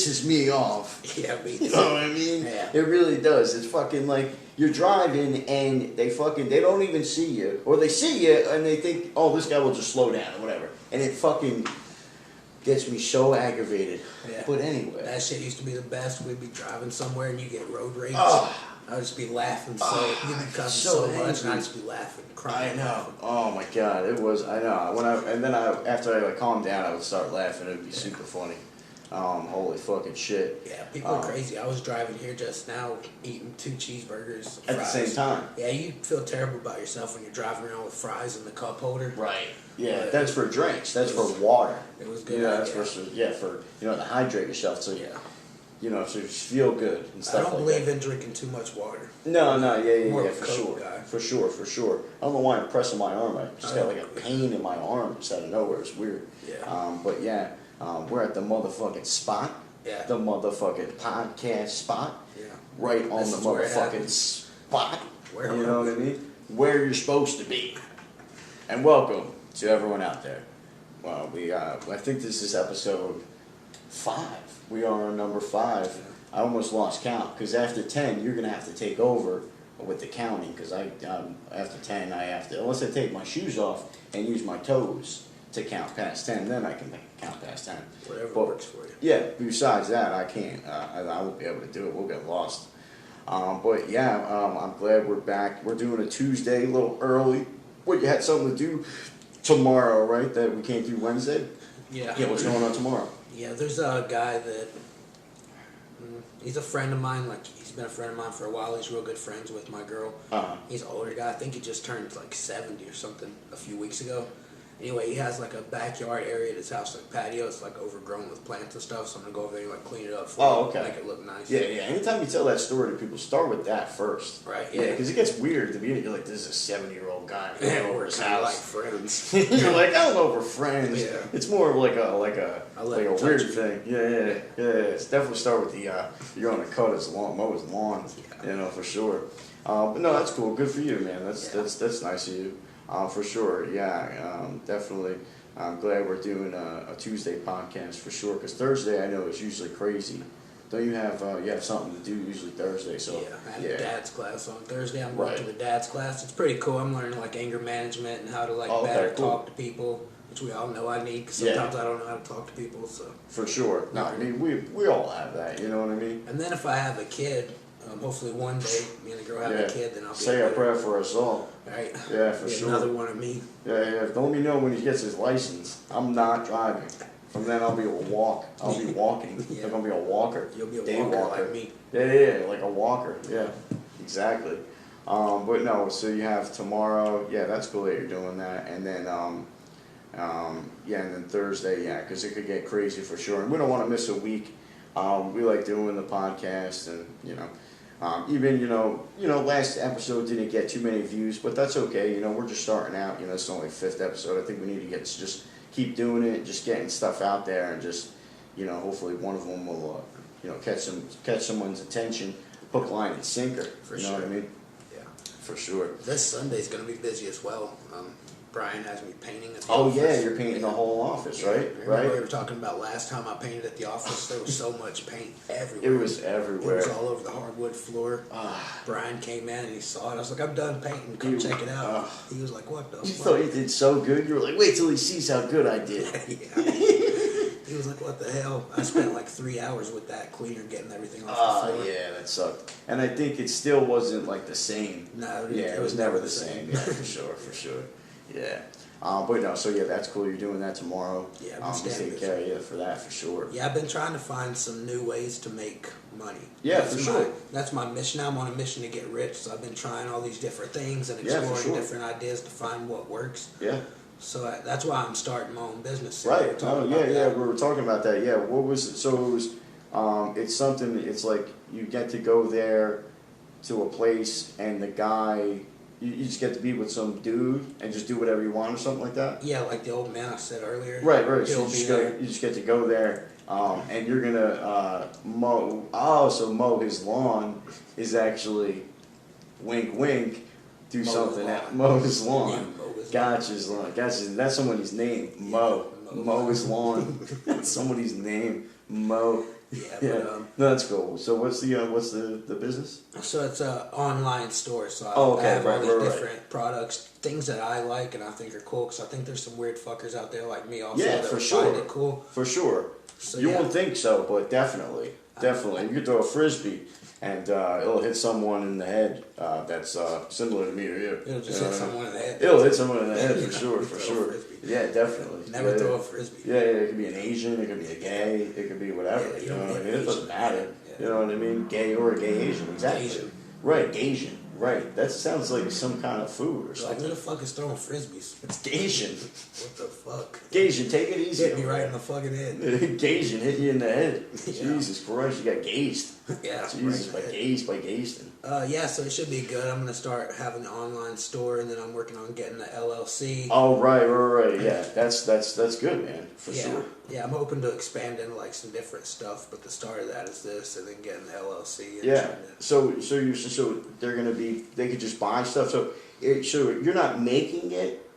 pisses me off. Yeah, me too. You know what I mean? Yeah. It really does. It's fucking like you're driving and they don't even see you, or they see you and they think, oh, this guy will just slow down or whatever, and it fucking gets me so aggravated. Yeah. But anyway, that shit used to be the best. We'd be driving somewhere and you get road rage. Oh. I'd just be laughing you'd be cussing so so much, angry. and I'd just be laughing, crying. I know. Oh my god, it was. I know. After I calmed down, I would start laughing. It would be super funny. Holy fucking shit. Yeah, people are crazy. I was driving here just now, eating 2 cheeseburgers, at fries. the same time. Yeah, you feel terrible about yourself when you're driving around with fries in the cup holder. Right. Yeah, But that's for drinks. That's for water. It was good. Yeah, that's for to hydrate yourself. So Yeah. So you feel good and stuff. I don't like believe that. in drinking too much water. No, More yeah, of a for Coke sure, guy. for sure. I don't know why I'm pressing my arm. I just got like a pain in my arm just out of nowhere. It's weird. Yeah. But yeah, we're at the motherfucking spot. Yeah. The motherfucking podcast spot. Yeah. Right on This the is where it motherfucking happens. spot. Where You know what I mean? Where you're supposed to be. And welcome to everyone out there. Well, I think this is episode 5. We are on number 5. Yeah. I almost lost count because after 10, you're gonna have to take over with the counting because after 10, I have to, unless I take my shoes off and use my toes to count past 10, then I can count past 10. Whatever works for you. Yeah. Besides that, I can't. I won't be able to do it. We'll get lost. But yeah, I'm glad we're back. We're doing a Tuesday, a little early. What, you had something to do tomorrow, right? That we can't do Wednesday? Yeah. Yeah, what's going on tomorrow? Yeah, there's a guy that, he's a friend of mine. Like, he's been a friend of mine for a while. He's real good friends with my girl. Uh-huh. He's an older guy. I think he just turned like 70 or something a few weeks ago. Anyway, he has like a backyard area at his house, like patio. It's like overgrown with plants and stuff. So I'm gonna go over there and like clean it up for him, okay. make it look nice. Yeah. Anytime you tell that story to people, start with that first. Right. Yeah, because it gets weird at the beginning. You're like, this is a 70-year-old guy over his kinda like house. friends. You're like, I don't know if we're friends. Yeah. It's more of like a let him weird touch me. thing. Yeah. It's definitely start with the you're on the cut his lawn, mow his lawn. Yeah. For sure. But no, that's cool. Good for you, man. That's nice of you. For sure. Yeah. Definitely. I'm glad we're doing a Tuesday podcast for sure. Because Thursday, I know, is usually crazy. Don't you have something to do usually Thursday? So Yeah, I have a dad's class on Thursday. I'm Right. going to the dad's class. It's pretty cool. I'm learning like anger management and how to like Oh, okay, better cool. talk to people, which we all know I need because Yeah. sometimes I don't know how to talk to people. So. For sure. No, I mean we all have that. You know what I mean? And then if I have a kid, hopefully one day me and the girl have a kid, then I'll be Say a prayer for us all. Right. Yeah, for Get sure. Another one of me. Yeah. Don't let me know when he gets his license. I'm not driving. From then I'll be I'll be walking. Yeah. I'm gonna be a walker. You'll be a Day walker like me. Yeah, like a walker. Yeah, exactly. But no, so you have tomorrow. Yeah, that's cool that you're doing that, and then and then Thursday. Yeah, because it could get crazy for sure, and we don't want to miss a week. We like doing the podcast, and even last episode didn't get too many views, but that's okay. We're just starting out. It's only 5th episode. I think we need to just keep doing it, just getting stuff out there, and just hopefully one of them will catch someone's attention, hook, line, and sinker. For you know sure. what I mean? Yeah. For sure. This Sunday's going to be busy as well. Brian has me painting at the Oh office. yeah, you're painting the whole office, right? Remember we were talking about last time I painted at the office? There was so much paint everywhere. It was everywhere. It was all over the hardwood floor. Brian came in and he saw it. I was like, I'm done painting. Come check it out. He was like, what the You fuck? thought you did so good. You were like, wait till he sees how good I did. Yeah. He was like, what the hell? I spent like 3 hours with that cleaner getting everything off the floor. Yeah, that sucked. And I think it still wasn't like the same. No, Yeah, it was never the same. Yeah, for sure. Yeah. But no, so yeah, that's cool. You're doing that tomorrow. Yeah, I'm just take care of you for that, for sure. Yeah, I've been trying to find some new ways to make money. Yeah, for sure. That's my mission. I'm on a mission to get rich, so I've been trying all these different things and Yeah, for exploring sure. different ideas to find what works. Yeah. So that's why I'm starting my own business. Right. Oh, yeah. That. We were talking about that. Yeah. What was it? So it was. It's something. It's like you get to go there to a place, and the guy. You just get to be with some dude and just do whatever you want or something like that? Yeah, like the old man I said earlier. Right. So He'll you just get to go there, and you're going to mow. So mow his lawn is actually, wink, wink, do something. Mow his lawn. Yeah, mow his Gotcha's lawn. Gotcha. That's somebody's name. Mow. Mow his lawn. That's somebody's name. Mo. Yeah, No, that's cool. So what's the business? So it's an online store. So I have all these different products, things that I like and I think are cool. Because I think there's some weird fuckers out there like me also that find it cool. For sure. So, you won't think so, but definitely. You could throw a frisbee and it'll hit someone in the head that's similar to me or you. It'll just hit someone in the head. It'll hit someone in the head for sure. Yeah, definitely. Never throw a frisbee. Yeah, it could be an Asian, it could be a gay, it could be whatever. You know what I mean? It doesn't matter. You know what I mean? Gay or a gay Asian, exactly. Asian. Right, Gaysian. Right. That sounds like some kind of food or something. Like, who the fuck is throwing frisbees? It's Gaysian. What the fuck? Gaysian, take it easy. Hit me right in the fucking head. Gaysian hit you in the head. Jesus Christ, you got gazed. Yeah. Jesus, by Gayston. Yeah, so it should be good. I'm gonna start having an online store, and then I'm working on getting the LLC. Oh right. Yeah, that's good, man, for sure. Yeah, I'm hoping to expand into like some different stuff, but the start of that is this, and then getting the LLC. And So they're gonna be, they could just buy stuff. So you're not making it,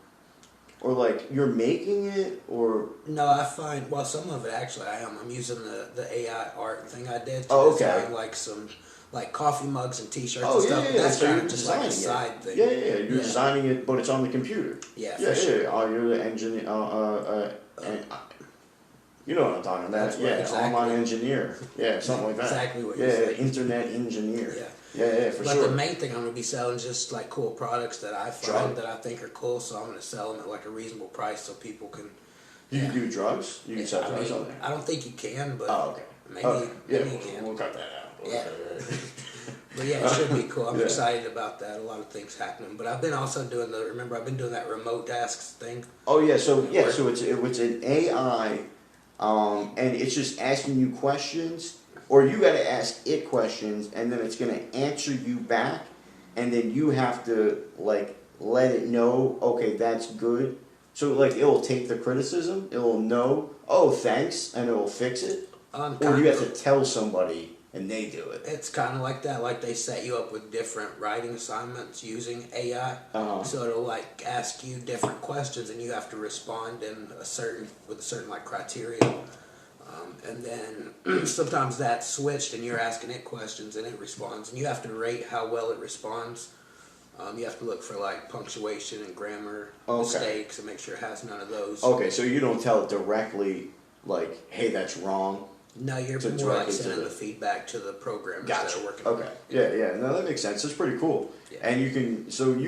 or like you're making it, or no, I find some of it actually I am. I'm using the AI art thing I did to design like some. Like coffee mugs and T-shirts and stuff. Yeah. That's So kind you're of just like a side thing. Yeah. You're designing it, but it's on the computer. Yeah, for sure. You're the engineer. You know what I'm talking about? Exactly. Online engineer. Yeah, something like that. Exactly what you're saying. Internet engineer. Yeah, for sure. But the main thing I'm going to be selling is just like cool products that I find that I think are cool. So I'm going to sell them at like a reasonable price so people can. You can do drugs. You can sell drugs on there. I don't think you can, but maybe you can. We'll cut that out. Yeah. But yeah, it should be cool. I'm excited about that. A lot of things happening. But I've been also doing I've been doing that remote tasks thing. Oh yeah, so it's an AI, and it's just asking you questions, or you got to ask it questions, and then it's gonna answer you back, and then you have to like let it know, okay, that's good. So like it'll take the criticism, it'll know, oh thanks, and it'll fix it, or you have to tell somebody. And they do it. It's kind of like that. Like they set you up with different writing assignments using AI. So it'll like ask you different questions, and you have to respond with a certain like criteria. And then sometimes that's switched, and you're asking it questions, and it responds, and you have to rate how well it responds. You have to look for like punctuation and grammar mistakes, and make sure it has none of those. Okay, so you don't tell it directly, like, hey, that's wrong. No, you're more like sending the feedback to the programmers that are working on it. Yeah. No, that makes sense. It's pretty cool. Yeah. And you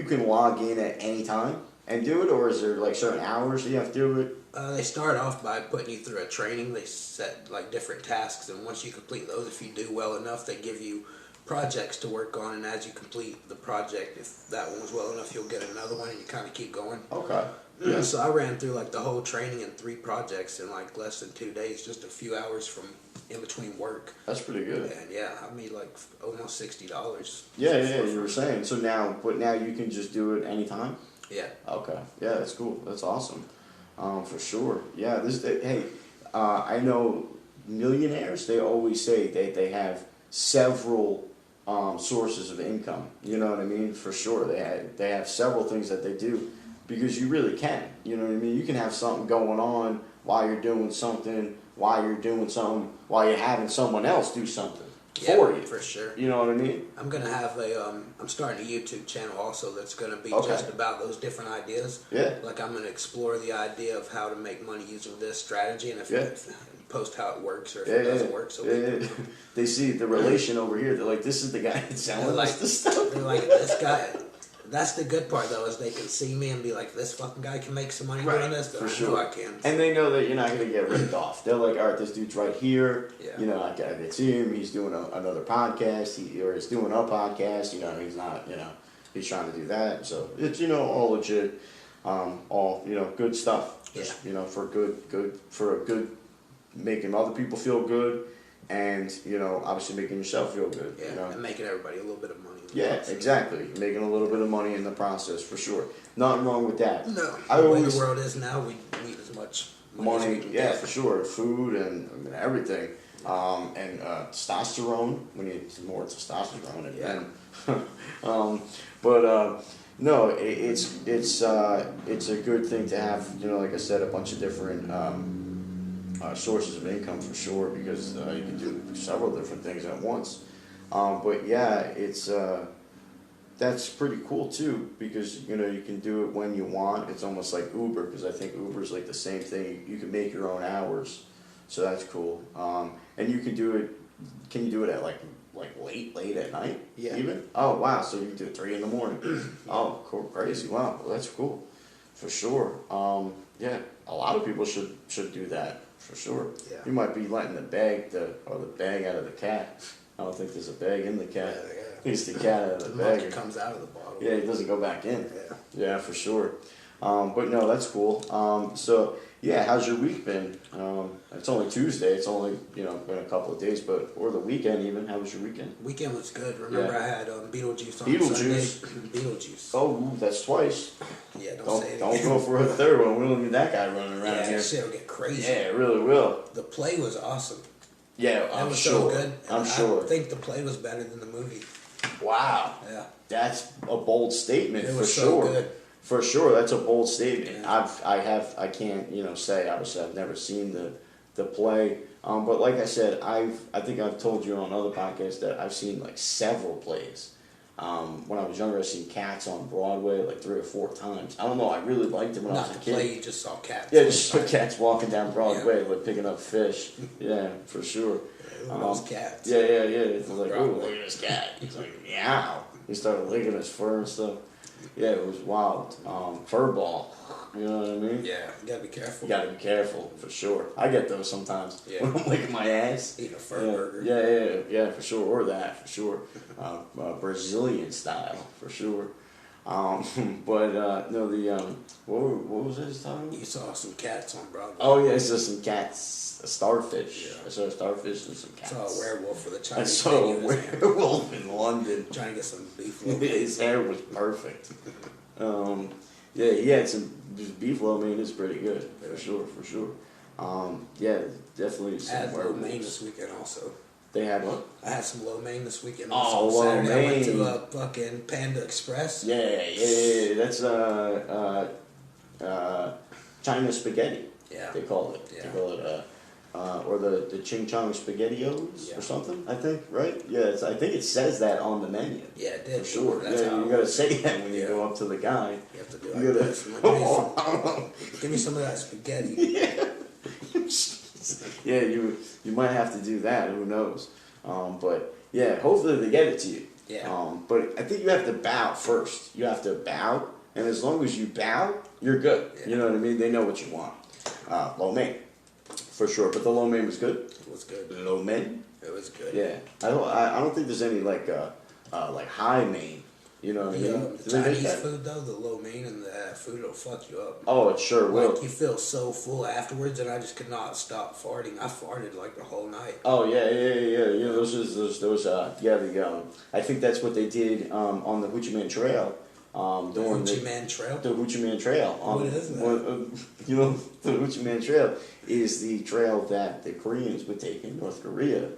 can log in at any time and do it, or is there like certain hours that you have to do it? They start off by putting you through a training. They set like different tasks, and once you complete those, if you do well enough, they give you projects to work on, and as you complete the project, if that one was well enough, you'll get another one, and you kind of keep going. Okay. Yeah. So I ran through like the whole training in 3 projects in like less than 2 days, just a few hours from in between work. That's pretty good. And I made like almost $60. Yeah, you were saying. So now you can just do it anytime? Yeah. Okay. Yeah, that's cool. That's awesome. For sure. Yeah, I know millionaires, they always say they have several sources of income. You know what I mean? For sure. They have several things that they do. Because you really can. You know what I mean? You can have something going on while you're doing something, while you're having someone else do something for you. For sure. You know what I mean? I'm going to have I'm starting a YouTube channel also that's going to be just about those different ideas. Yeah. Like I'm going to explore the idea of how to make money using this strategy, and if post how it works, or if it doesn't work. So they see the relation over here. They're like, this is the guy that's selling us the stuff. They're like, this guy... That's the good part, though, is they can see me and be like, this fucking guy can make some money doing this. For sure. I can. And they know that you're not going to get ripped off. They're like, all right, this dude's right here. Yeah. You know, I can see him. He's doing another podcast. He's doing a podcast. You know, he's not, he's trying to do that. So it's, all legit, all, good stuff. Just, for a good, making other people feel good. And, obviously making yourself feel good. Yeah, and making everybody a little bit of money. Yeah, exactly. Making a little bit of money in the process, for sure. Nothing wrong with that. No. The way the world is now, we need as much money as we can get. For sure. Food and everything. And testosterone. We need some more testosterone. No, it's a good thing to have, like I said, a bunch of different sources of income for sure, because you can do several different things at once. But yeah, it's that's pretty cool too, because you can do it when you want. It's almost like Uber, because I think Uber's like the same thing. You can make your own hours, so that's cool. And you can do it. Can you do it at like late at night? Yeah. Even? Oh wow! So you can do it 3 a.m. Oh, cool, crazy! Wow, well, that's cool, for sure. Yeah, a lot of people should do that for sure. Yeah. You might be letting the bag out of the cat. I don't think there's a bag in the cat. Yeah. It's the cat out of the bag. It comes out of the bottle. Yeah, it doesn't go back in. Yeah, for sure. But no, that's cool. So yeah, how's your week been? It's only Tuesday. It's only been a couple of days, or the weekend even. How was your weekend? Weekend was good. Remember, I had Beetlejuice on Beetlejuice. Sunday. Beetlejuice. Oh, that's twice. Yeah, don't say it. Don't go for a third one. We don't need that guy running around here. Yeah, shit'll get crazy. Yeah, it really will. The play was awesome. Yeah, It was so good. I'm sure. I think the play was better than the movie. Wow. Yeah. That's a bold statement. It was for so sure. good. For sure, that's a bold statement. Yeah. I can't say, obviously I've never seen the play. But like I said, I think I've told you on other podcasts that I've seen like several plays. When I was younger, I've seen Cats on Broadway like 3 or 4 times. I don't know, I really liked it when I was a kid. Not the play, you just saw cats. Yeah, just saw cats walking down Broadway, like picking up fish. Yeah, for sure. Those cats. Yeah. It's like, oh, look at this cat. He's like, meow. He started licking his fur and stuff. Yeah, it was wild. Furball. You know what I mean? Yeah, you gotta be careful. You gotta be careful, for sure. I get those sometimes. Yeah. When I'm licking my ass. Eating a fur burger. Yeah, for sure. Or that, for sure. Brazilian style, for sure. But no, what was I just talking about? You saw some cats on Broadway. Oh yeah, it's just some cats, a starfish. Yeah. I saw a starfish and some cats. I saw a werewolf with a I Chinese saw baby a in his hand. werewolf in London. Trying to get some beef. His hair was perfect. Yeah, he had some beef lo mein is pretty good, for sure. Yeah, definitely I some had lo mein werewolves. this weekend also. They had what? I had some lo mein this weekend. Oh, Also. lo Saturday I went mein. to fucking Panda Express. Yeah. That's China spaghetti. Yeah. They call it. Yeah. They call it or the Ching Chong SpaghettiOs Yeah. or something. I think, right? Yeah, I think it says that on the menu. Yeah, it did. For sure. That's Yeah, how you gotta say that when you Yeah. go up to the guy. You have to do You like gotta. this. Give me some of that spaghetti. Yeah, you might have to do that. Who knows? But yeah, hopefully they get it to you. Yeah. But I think you have to bow first. You have to bow, and as long as you bow, you're good. Yeah. You know what I mean? They know what you want. Lo mein, for sure. But the lo mein was good. It was good. Lo mein. It was good. Yeah. I don't think there's any like high mein. You know what I mean? The Do they make Chinese that? food though, the lo mein and the food will fuck you up. Oh, it sure will. Like you feel so full afterwards, and I just could not stop farting. I farted like the whole night. Oh yeah. You know, I think that's what they did on the Ho Chi Minh Trail. The Ho Chi Minh Trail. The Ho Chi Minh Trail. What is that? You know, the Ho Chi Minh Trail is the trail that the Koreans would take in North Korea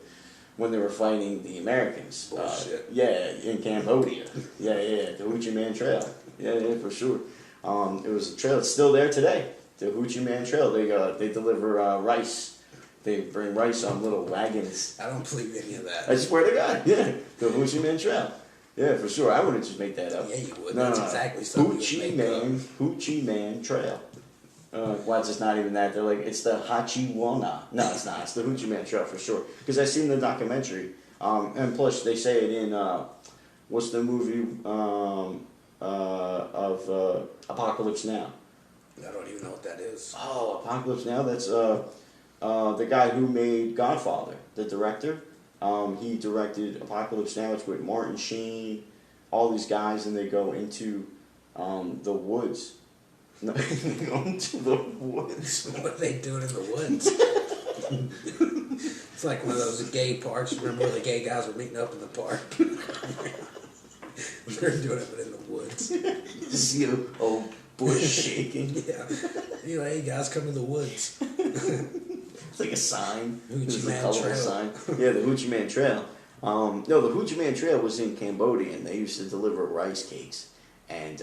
when they were fighting the Americans. Bullshit. In Cambodia. Yeah, the Ho Chi Minh Trail. Yeah, for sure. It was a trail. It's still there today. The Ho Chi Minh Trail. They deliver rice. They bring rice on little wagons. I don't believe any of that. I swear to God. Yeah, the Ho Chi Minh Trail. Yeah, for sure. I wouldn't just make that up. Yeah, you would. No, That's exactly something you would make up. Ho Chi Minh Trail. Why it's just not even that? They're like, it's the Hachiwana. No, it's not. It's the Ho Chi Minh Trail for sure. Because I've seen the documentary. And plus, they say it in, what's the movie of Apocalypse Now? I don't even know what that is. Oh, Apocalypse Now? That's the guy who made Godfather, the director. He directed Apocalypse Now. It's with Martin Sheen, all these guys, and they go into the woods. No, they go into the woods. What are they doing in the woods? It's like one of those gay parks. Remember where the gay guys were meeting up in the park? They're doing it, but in the woods. You see a old bush shaking. Yeah. Anyway, hey guys, come to the woods. It's like a sign. Ho Chi It's a Minh colorful Trail. sign. Yeah, the Ho Chi Minh Trail. No, the Ho Chi Minh Trail was in Cambodia, and they used to deliver rice cakes. And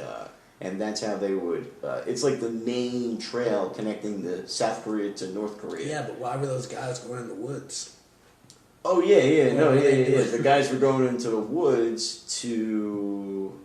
and that's how they would. It's like the main trail connecting the South Korea to North Korea. Yeah, but why were those guys going in the woods? Oh yeah. The guys were going into the woods to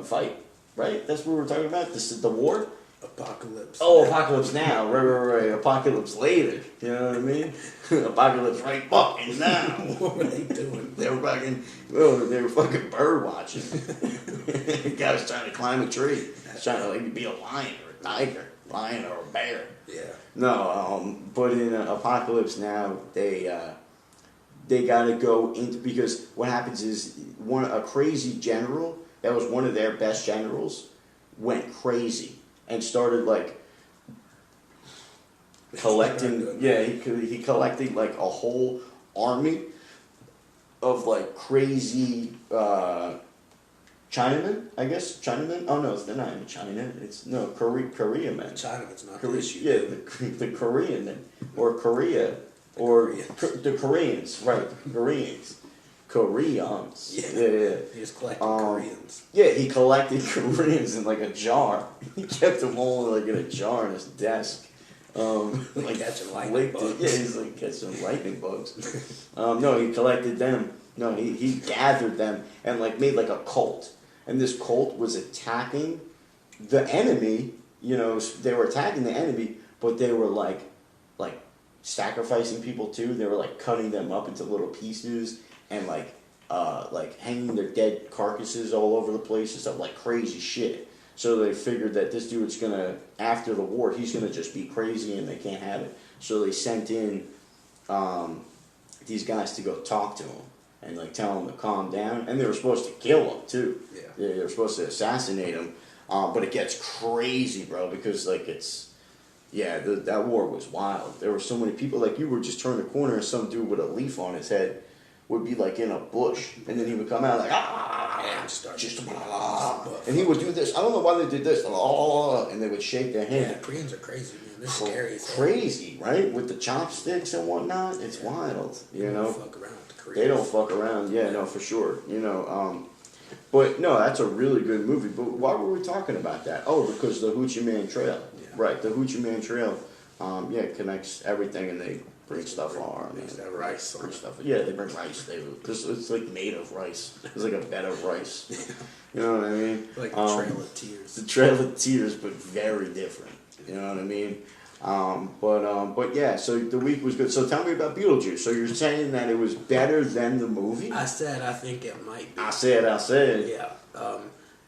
fight, right? That's what we're talking about. This is the war. Apocalypse. Oh, apocalypse now. Right. Apocalypse later. You know what I mean? Apocalypse right fucking now. What were they doing? They were fucking bird watching. The guy was trying to climb a tree. He was trying to like be a lion or a tiger, lion or a bear. Yeah. No, but in Apocalypse Now, they got to go into, because what happens is a crazy general that was one of their best generals went crazy and started like collecting. Yeah, he collected like a whole army of like crazy Chinamen, I guess. Chinamen? Oh no, they're not in China. It's Korea men. China's not Korea, the issue. Yeah, the Korean men, or Korea, or the Koreans, right? Koreans. Yeah. He just collected Koreans. Yeah, he collected Koreans in like a jar. He kept them all like in a jar on his desk. Like catching lightning bugs. Yeah, he's like catching lightning bugs. No, he collected them. No, he gathered them and like made like a cult. And this cult was attacking the enemy. You know, they were attacking the enemy, but they were like sacrificing people too. They were like cutting them up into little pieces and like hanging their dead carcasses all over the place and stuff, like crazy shit. So they figured that this dude's gonna, after the war, he's gonna just be crazy and they can't have it. So they sent in these guys to go talk to him and like tell him to calm down. And they were supposed to kill him too. Yeah. They were supposed to assassinate him. But it gets crazy, bro, because like that war was wild. There were so many people, like you would just turn the corner and some dude with a leaf on his head would be like in a bush, and then he would come out like and he would do this. I don't know why they did this, and they would shake their hand. Yeah, Koreans are crazy, man. They're scary. Crazy, right? With the chopsticks and whatnot, it's wild. You know, don't fuck around with the Koreans. They don't fuck around. Yeah, no, for sure. You know, but no, that's a really good movie. But why were we talking about that? Oh, because the Hoochie Man Trail. Yeah. Right, the Hoochie Man Trail. Connects everything, and they bring stuff on. Rice on bring stuff. Yeah, they bring rice. Because it's like made of rice. It's like a bed of rice. You know what I mean? Like the Trail of Tears. The Trail of Tears, but very different. You know what I mean? But yeah, so the week was good. So tell me about Beetlejuice. So you're saying that it was better than the movie? I think it might be. I said. Yeah.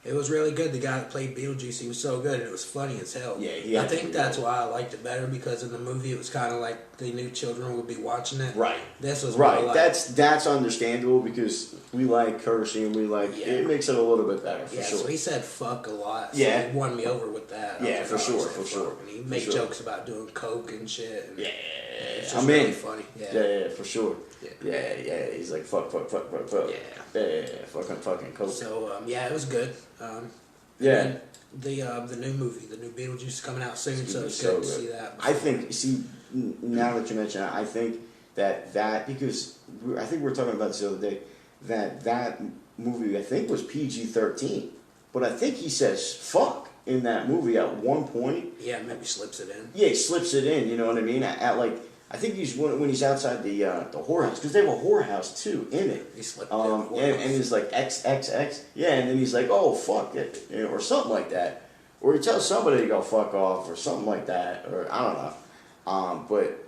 It was really good. The guy that played Beetlejuice, he was so good, and it was funny as hell. Yeah, I think that's why I liked it better, because in the movie it was kind of like they knew children would be watching it. Right. This was right. Like, that's understandable, because we like cursing, and we like it makes it a little bit better for sure. So he said "fuck" a lot. So he won me over with that. Yeah, for sure. And he made jokes about doing coke and shit. And it's just really funny. Yeah, for sure. Yeah. He's like fuck. Yeah, fucking coke. So it was good. Yeah. The new movie, the new Beetlejuice is coming out soon, so it's good to see that. I think, now that you mention it, I think that because I think we were talking about this the other day, that movie, I think, was PG-13. But I think he says fuck in that movie at one point. Yeah, maybe slips it in. Yeah, he slips it in, you know what I mean? At like, I think he's when he's outside the whorehouse, because they have a whorehouse too in it. He slipped and he's like XXX, and then he's like, oh fuck it, or something like that, or he tells somebody to go fuck off or something like that, or I don't know. But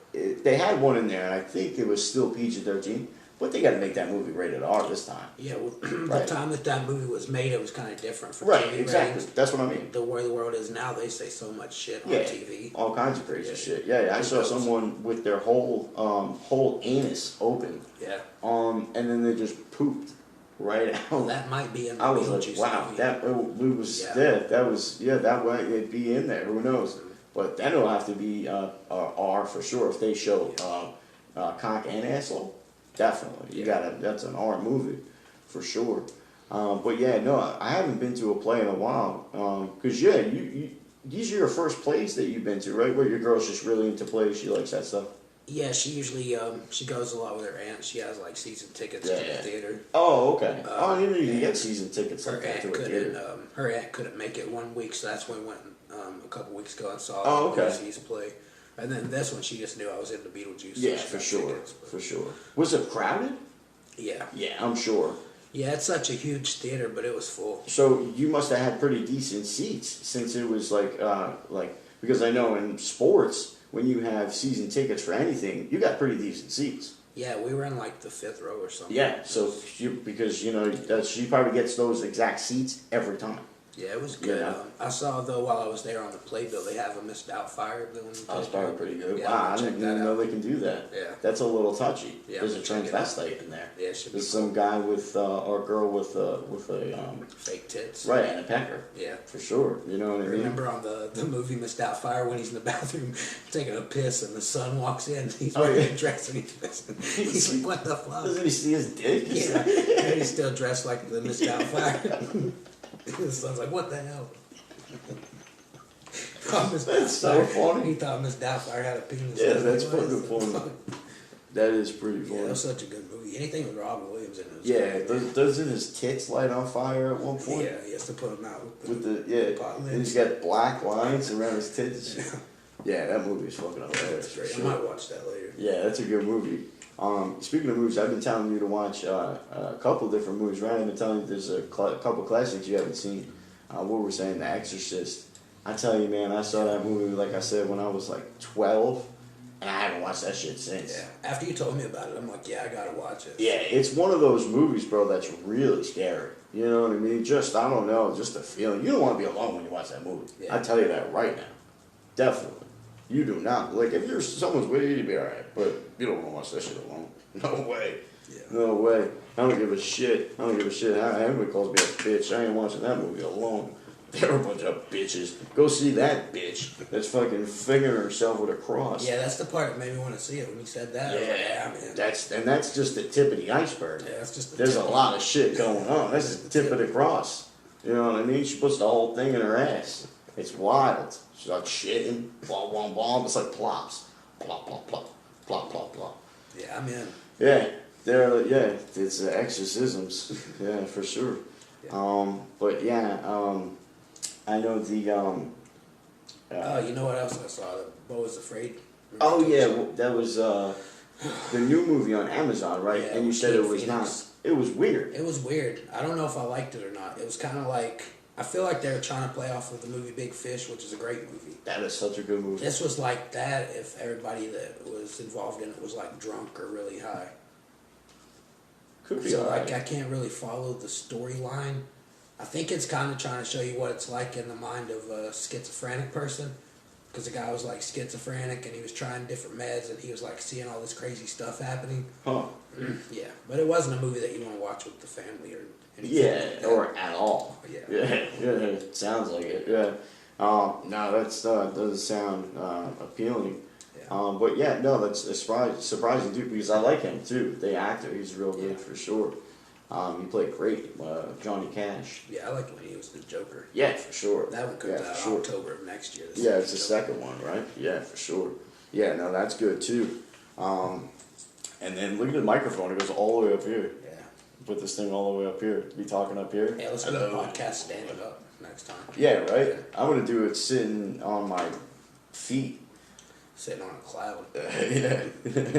they had one in there, and I think it was still PG-13. But they got to make that movie rated R this time. Yeah, well, the time that movie was made, it was kind of different for TV exactly. ratings. That's what I mean. The way the world is now, they say so much shit on TV. All kinds of crazy shit. Yeah. I saw someone with their whole anus open. Yeah. And then they just pooped right out. Well, that might be in the I was like, wow, movie. That way it'd be in there. Who knows? But then it'll have to be R for sure if they show cock and asshole. Definitely, that's an R movie, for sure. But yeah, no, I haven't been to a play in a while. Cause these are your first plays that you've been to, right? Where your girl's just really into plays, she likes that stuff. Yeah, she usually she goes a lot with her aunt. She has like season tickets to the theater. Oh, okay. I didn't know you can get season tickets like that to a theater. Her aunt couldn't make it 1 week, so that's when we went a couple weeks ago and saw Lucy's play. And then this one, she just knew I was into Beetlejuice. Yeah, for sure, for sure. Was it crowded? Yeah. Yeah, I'm sure. Yeah, it's such a huge theater, but it was full. So you must have had pretty decent seats since it was like because I know in sports when you have season tickets for anything, you got pretty decent seats. Yeah, we were in like the 5th row or something. Yeah, so because she probably gets those exact seats every time. Yeah, it was good. Yeah. I saw, though, while I was there on the playbill, they have a Missed Doubtfire. That's probably pretty good. Yeah, wow, I didn't even know they can do that. Yeah. That's a little touchy. Yeah, there's a transvestite in there. Yeah, it should be There's some guy or girl with a fake tits. Right, and a pecker. Yeah. For sure. You know what I mean? Remember on the movie Missed Doubtfire when he's in the bathroom taking a piss and the son walks in, he's wearing a dress and he's pissing. He's like, what the fuck? Doesn't he see his dick? Yeah. And he's still dressed like the Missed Doubtfire. The son's like, what the hell? That's so funny. He thought Miss Doubtfire had a penis. Yeah, that's fucking funny. That is pretty funny. Yeah, it was such a good movie. Anything with Robin Williams in it was great. Doesn't his tits light on fire at one point? Yeah, he has to put them out with the pot and he's got black lines around his tits. Yeah, that movie is fucking hilarious. That's great. Sure. I might watch that later. Yeah, that's a good movie. Speaking of movies, I've been telling you to watch a couple different movies. Right, I've been telling you there's a couple classics you haven't seen. What we're saying, The Exorcist. I tell you, man, I saw that movie, like I said, when I was like 12, and I haven't watched that shit since. Yeah. After you told me about it, I'm like, yeah, I gotta watch it. Yeah, it's one of those movies, bro, that's really scary. You know what I mean? Just, I don't know, just a feeling. You don't want to be alone when you watch that movie. Yeah. I tell you that right now. Definitely. You do not. Like, if someone's with you, you'd be alright. But you don't want to watch that shit alone. No way. Yeah. No way. I don't give a shit. Everybody calls me a bitch. I ain't watching that movie alone. They're a bunch of bitches. Go see that bitch that's fucking fingering herself with a cross. Yeah, that's the part that made me want to see it when you said that. Yeah, man. That's just the tip of the iceberg. Yeah, that's just There's a lot of shit going on. That's just the tip of the cross. You know what I mean? She puts the whole thing in her ass. It's wild. She's like shitting. Blah, blah, blah. It's like plops. Plop, plop, plop. Plop, plop, plop. Yeah, I'm in. Yeah. It's exorcisms. Yeah, for sure. Yeah. But yeah, I know the. You know what else I saw? Beau Was Afraid. That was the new movie on Amazon, right? Yeah, and you said it was Phoenix. Not. It was weird. It was weird. I don't know if I liked it or not. It was kind of like, I feel like they were trying to play off of the movie Big Fish, which is a great movie. That is such a good movie. This was like that if everybody that was involved in it was like drunk or really high. Could be. So like I can't really follow the storyline. I think it's kind of trying to show you what it's like in the mind of a schizophrenic person. Because the guy was like schizophrenic and he was trying different meds and he was like seeing all this crazy stuff happening. Huh. Yeah, but it wasn't a movie that you want to watch with the family or anything. Yeah, like or at all. Yeah. It sounds like it. Yeah. No, that doesn't sound appealing. Yeah. But yeah, no, that's surprising too because I like him too. The actor, he's real good for sure. He played great, Johnny Cash. Yeah, I liked when he was the Joker. Yeah, for sure. That one comes out October of next year. Yeah, it's the second one, right? Yeah, for sure. Yeah, no, that's good too. And then look at the microphone; it goes all the way up here. Yeah. Put this thing all the way up here. Be talking up here. Yeah, let's do the podcast standing up next time. Yeah, right. Yeah. I'm gonna do it sitting on my feet. Sitting on a cloud. Yeah,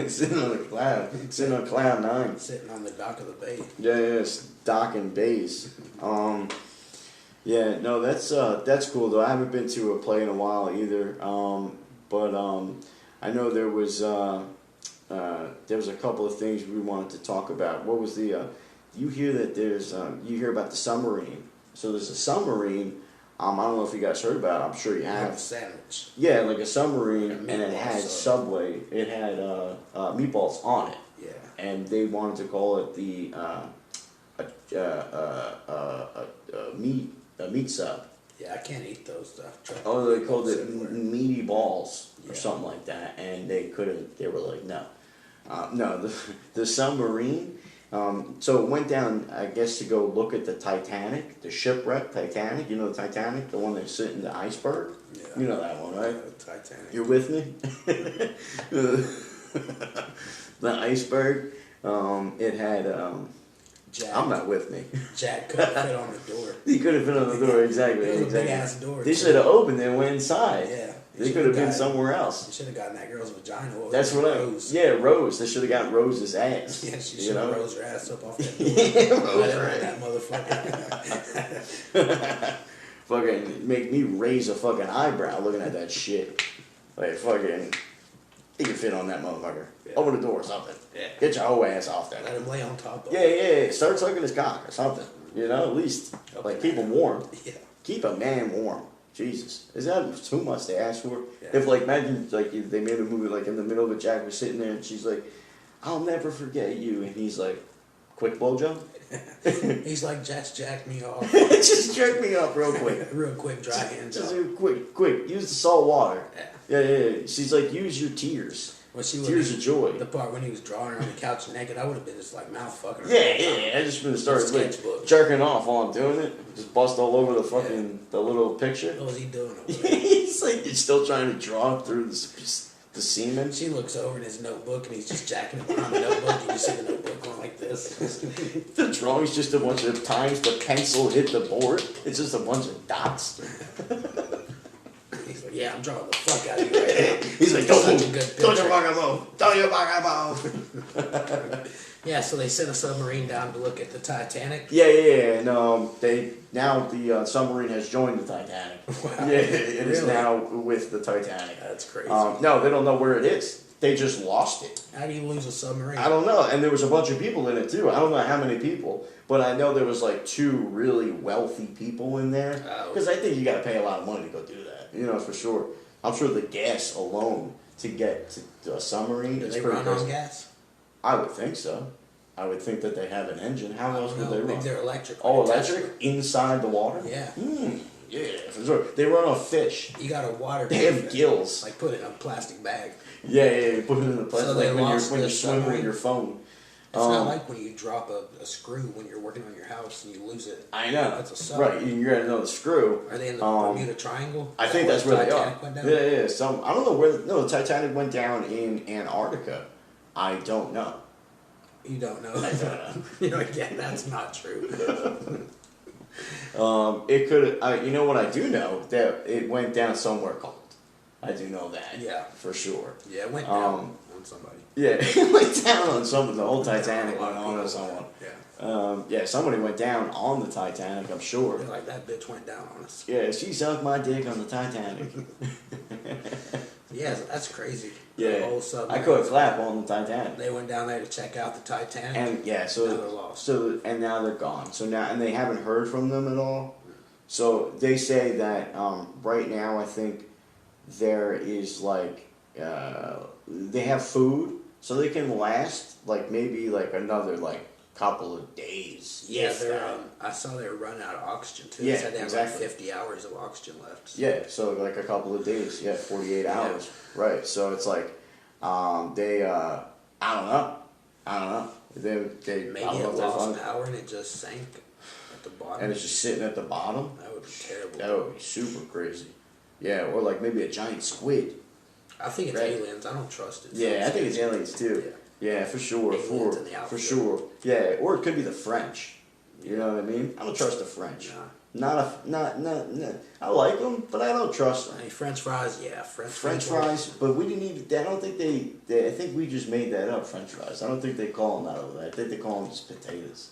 sitting on a cloud. Sitting on cloud 9. Sitting on the dock of the bay. Yeah, it's dock and bays. Yeah, no, that's cool though. I haven't been to a play in a while either. But I know there was a couple of things we wanted to talk about. What was the? You hear that there's you hear about the submarine. So there's a submarine. I don't know if you guys heard about it. I'm sure you have. Like a sandwich. Yeah, like a submarine, and it had Subway. It had meatballs on it. Yeah. And they wanted to call it the meat sub. Yeah, I can't eat those stuff. Oh, they called it meaty balls or something like that, and they couldn't. They were like, no, no. The submarine. So it went down, I guess, to go look at the Titanic, the shipwreck Titanic. You know the Titanic, the one that's sitting in the iceberg? Yeah. You know that one, right? The Titanic. You're with me? The iceberg, it had, Jack. I'm not with me. Jack couldn't fit on the door. He couldn't fit on the door, exactly. It was exactly. a big ass door. They should have opened it and went inside. Yeah. They could have been somewhere else. You should have gotten that girl's vagina. That's what Rose. Rose. They should have gotten Rose's ass. Yeah, she should have rose her ass up off that door. Rose her ass. That motherfucker. Fucking make me raise a fucking eyebrow looking at that shit. Like, fucking, he can fit on that motherfucker. Yeah. Open the door or something. Yeah. Get your whole ass off there. Let him lay on top of it. Yeah. Start sucking his cock or something. You know, at least. Like, keep him warm. Yeah. Keep a man warm. Jesus. Is that too much to ask for? Yeah. If, like, imagine, like, if they made a movie, like, in the middle of it, Jack was sitting there and she's like, I'll never forget you. And he's like, quick blowjob? He's like, just jack me off. Just jerk me off real quick. Real quick, dry hand job. Just quick. Use the salt water. Yeah. Yeah. She's like, use your tears. Well, tears of joy. The part when he was drawing her on the couch naked, I would have been just like mouth fucking her. Yeah. I just been started like, jerking off while I'm doing it. Just bust all over the fucking the little picture. What was he doing over there? He's like, you're still trying to draw through the semen. She looks over in his notebook and he's just jacking it behind the notebook. You see the notebook going like this. The drawing's just a bunch of times the pencil hit the board. It's just a bunch of dots. He's like, yeah, I'm drawing the fuck out of you right now. He's like, don't move. Don't you fucking move. Don't you fucking move. Yeah, so they sent a submarine down to look at the Titanic. Yeah. And the submarine has joined the Titanic. Wow. Yeah, it is now with the Titanic. That's crazy. No, they don't know where it is. They just lost it. How do you lose a submarine? I don't know. And there was a bunch of people in it too. I don't know how many people, but I know there was like 2 really wealthy people in there. Because I think you got to pay a lot of money to go do that. You know, for sure. I'm sure the gas alone to get to a submarine is pretty crazy. Do they run on gas? I would think so. I would think that they have an engine. How else would they run? Maybe they're electric. Oh, electric? Inside the water? Yeah. Yeah, for sure. They run on fish. You got a water. They have gills. Like put it in a plastic bag. Yeah. You put it in the plastic. So like when you're swimming with your phone. It's not like when you drop a screw when you're working on your house and you lose it. I know. That's a submarine. Right, you're gonna know the screw. Are they in the Bermuda Triangle? I think that's where they are. Went down? Yeah. I don't know where. No, the Titanic went down in Antarctica. I don't know. You don't know. I don't know. You're like, yeah, that's not true. It could. You know what I do know, that it went down somewhere cold. I do know that. Yeah, for sure. Yeah, it went down on somebody. Yeah, it went down on someone. The whole Titanic went on someone. Yeah. Somebody went down on the Titanic, I'm sure. They're like, that bitch went down on us. Yeah, she sucked my dick on the Titanic. Yeah, that's crazy. Yeah, the whole submarine. I could clap on the Titanic. They went down there to check out the Titanic. And yeah, now they're lost. And now they're gone. So now, and they haven't heard from them at all. So they say that right now, I think there is like they have food, so they can last like maybe like another like couple of days. Yeah, I saw they were running out of oxygen too. Yeah, they said they have exactly. like 50 hours of oxygen left. So. Yeah, so like a couple of days. Yeah, 48 hours. Right. So it's like they I don't know. They maybe it lost an hour and it just sank at the bottom. And it's just sitting at the bottom. That would be terrible. That would be super crazy. Yeah, or like maybe a giant squid. I think it's aliens. I don't trust it. Yeah, I think it's aliens too. Yeah, for sure. For sure. Yeah, or it could be the French. You know what I mean? I don't trust the French. Not. I like them, but I don't trust them. Hey, French fries, yeah, French fries, but we didn't even. I don't think they. I think we just made that up. French fries. I don't think they call them that over there. I think they call them just potatoes.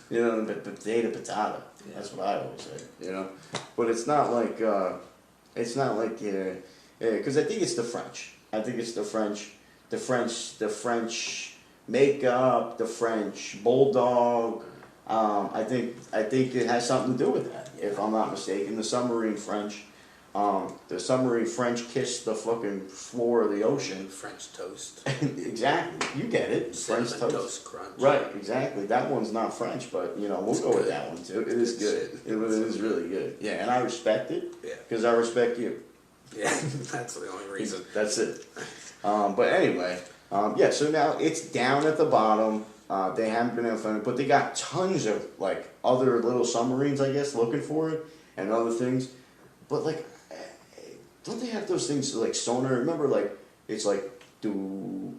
You know, potato. Yeah. That's what I always say. You know, but it's not like. Because I think it's the French. I think it's the French. The French makeup, the French bulldog. I think it has something to do with that. If I'm not mistaken, the submarine French kissed the fucking floor of the ocean. French toast. Exactly, you get it. French toast crunch. Right, exactly. That one's not French, but we'll go with that one too. It is good. It is really good. Yeah, and I respect it. Yeah. Because I respect you. Yeah, that's the only reason. That's it. But anyway, so now it's down at the bottom. They haven't been able to find it, but they got tons of like other little submarines, I guess, looking for it and other things. But like, don't they have those things like sonar? Remember, like it's like do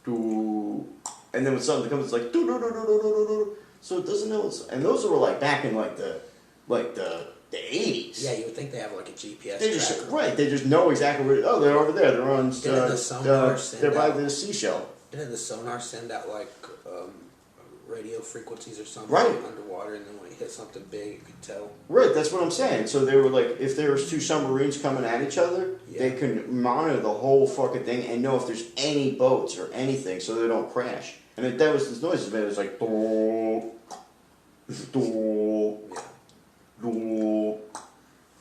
doo. And then when something comes, it's like doo doo doo doo doo doo doo. So it doesn't know. And those were like back in like the 80s. Yeah, you would think they have like a GPS They just tracker. right. They just know exactly where. Oh, they're over there. They're on. They're by the seashell. Didn't the sonar send out like radio frequencies or something right. underwater, and then when it hit something big, you could tell? Right, that's what I'm saying. So they were like, if there was two submarines coming at each other, they can monitor the whole fucking thing and know if there's any boats or anything, so they don't crash. And if that was this noise, it was like, doo, doo, doo.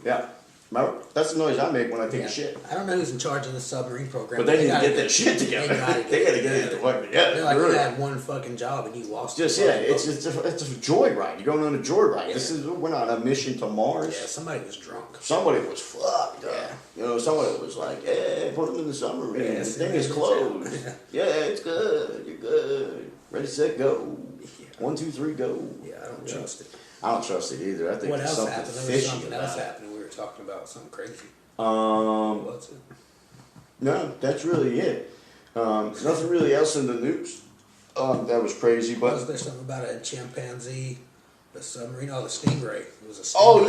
Yeah. Remember? That's the noise I make when I take a shit. I don't know who's in charge of the submarine program. But they need to get that shit together. They gotta get it together. They're like, you had one fucking job and you lost it. It's a joyride. You're going on a joyride. Yeah. We're not on a mission to Mars. Yeah, somebody was drunk. Somebody was fucked. Yeah. You know, somebody was like, hey, put him in the submarine. Yeah, the thing is closed. Yeah, it's good. You're good. Ready, set, go. Yeah. 1, 2, 3, go. Yeah, I don't trust it. I don't trust it either. I think what there's else something happened? fishy There was something about else it. happening. We were talking about something crazy. What's it? No, that's really it. Nothing really else in the news. That was crazy, but was there something about a chimpanzee, the submarine? Oh, the stingray. It was a stingray. Oh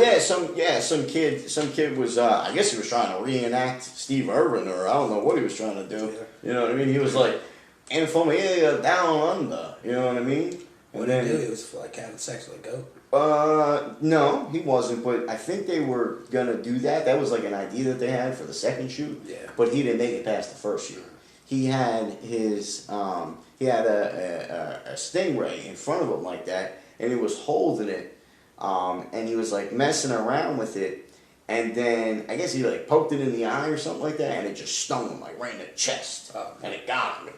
yeah, some kid was. I guess he was trying to reenact Steve Irwin, or I don't know what he was trying to do. Yeah. You know what I mean? He was like, "And from here down under." You know what I mean? What did he do? He was like having sex with a goat. No, he wasn't. But I think they were gonna do that. That was like an idea that they had for the second shoot. Yeah. But he didn't make it past the first shoot. He had his he had a stingray in front of him like that, and he was holding it, and he was like messing around with it, and then I guess he like poked it in the eye or something like that, and it just stung him like right in the chest, and it got him.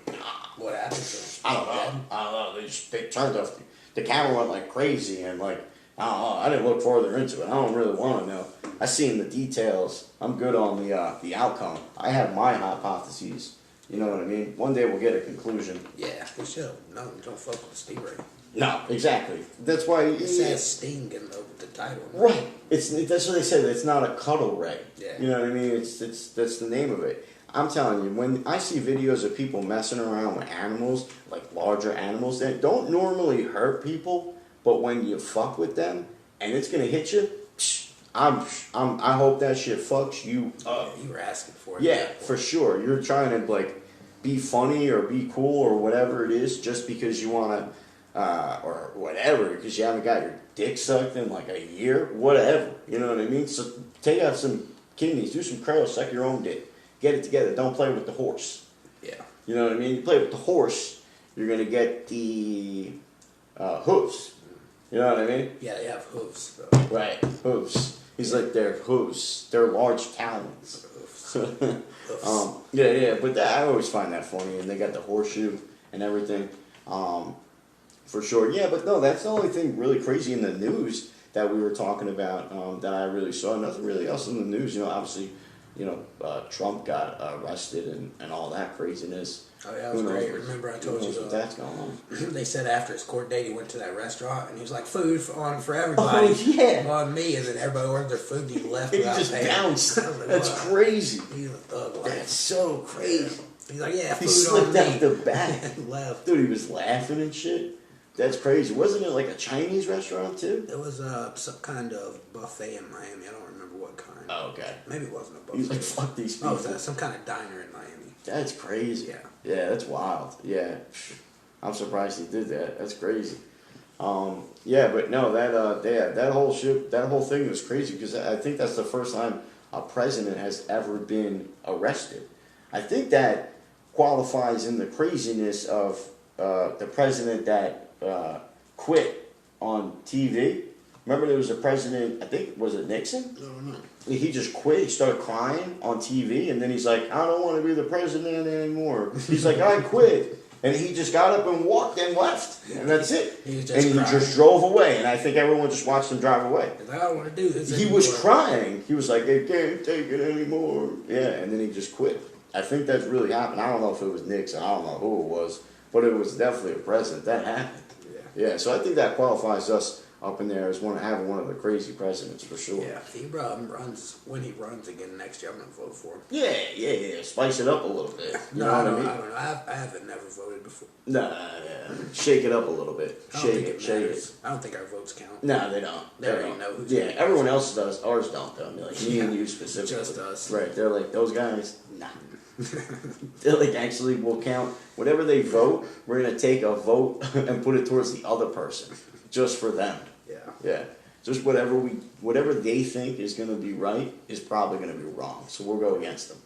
What happened to him? I don't know. They turned off. The camera went like crazy, and like I don't know. I didn't look further into it. I don't really want to know. I seen the details. I'm good on the outcome. I have my hypotheses. You know what I mean? One day we'll get a conclusion. Yeah, we should. No, don't fuck with the stingray. No, exactly. That's why it says sting in the title. Right. That's what they said. It's not a cuddle ray. Yeah. You know what I mean? That's the name of it. I'm telling you, when I see videos of people messing around with animals, like larger animals that don't normally hurt people, but when you fuck with them and it's gonna hit you, I hope that shit fucks you up. You were asking for it. Yeah, for sure. You're trying to like be funny or be cool or whatever it is, just because you wanna or whatever, because you haven't got your dick sucked in like a year, whatever. You know what I mean? So take out some kidneys, do some curls, suck your own dick. Get it together. Don't play with the horse. Yeah. You know what I mean? You play with the horse, you're going to get the hooves. You know what I mean? Yeah, they have hooves, though. Right. Hooves. He's like their hooves. They're large talons. Hoofs. Yeah. But I always find that funny. And they got the horseshoe and everything. For sure. Yeah, but no, that's the only thing really crazy in the news that we were talking about that I really saw. Nothing really else in the news. You know, obviously, Trump got arrested and all that craziness. Oh yeah, that was great. Remember I told you what that's going on. They said after his court date he went to that restaurant and he was like, food on for everybody. Oh yeah. On me, and then everybody ordered their food and he left without just paying. bounced. Like, that's crazy. He's a thug life. That's so crazy. He's like, yeah, food he slipped on out me. the back. And left. Dude, he was laughing and shit. That's crazy. Wasn't it like a Chinese restaurant too? It was some kind of buffet in Miami. I don't remember what kind. Oh, okay. Maybe it wasn't a buffet. He's like, fuck these people. Oh, it was some kind of diner in Miami. That's crazy. Yeah. Yeah, that's wild. Yeah. I'm surprised he did that. That's crazy. Yeah, but no, that whole thing was crazy because I think that's the first time a president has ever been arrested. I think that qualifies in the craziness of the president that quit on TV. Remember there was a president, I think, was it Nixon? I don't know. He just quit. He started crying on TV, and then he's like, I don't want to be the president anymore. He's like, I quit. And he just got up and walked and left. And that's it. He just drove away. And I think everyone just watched him drive away. He's like, I don't want to do this anymore. He was crying. He was like, I can't take it anymore. Yeah, and then he just quit. I think that's really happened. I don't know if it was Nixon. I don't know who it was. But it was definitely a president. That happened. Yeah, so I think that qualifies us up in there as having one of the crazy presidents for sure. Yeah, he runs when he runs again next year. I'm gonna vote for him. Yeah. Spice it up a little bit. You know I what don't I mean? know. I haven't never voted before. Nah, shake it up a little bit. Shake it. I don't think our votes count. No, they don't. They already know who's. Yeah, everyone else does. Ours don't though. Like me and you specifically. Just us. Right? They're like those guys. Nah. They're like, actually, we'll count whatever they vote. We're gonna take a vote and put it towards the other person, just for them. Yeah. Just whatever they think is gonna be right is probably gonna be wrong. So we'll go against them.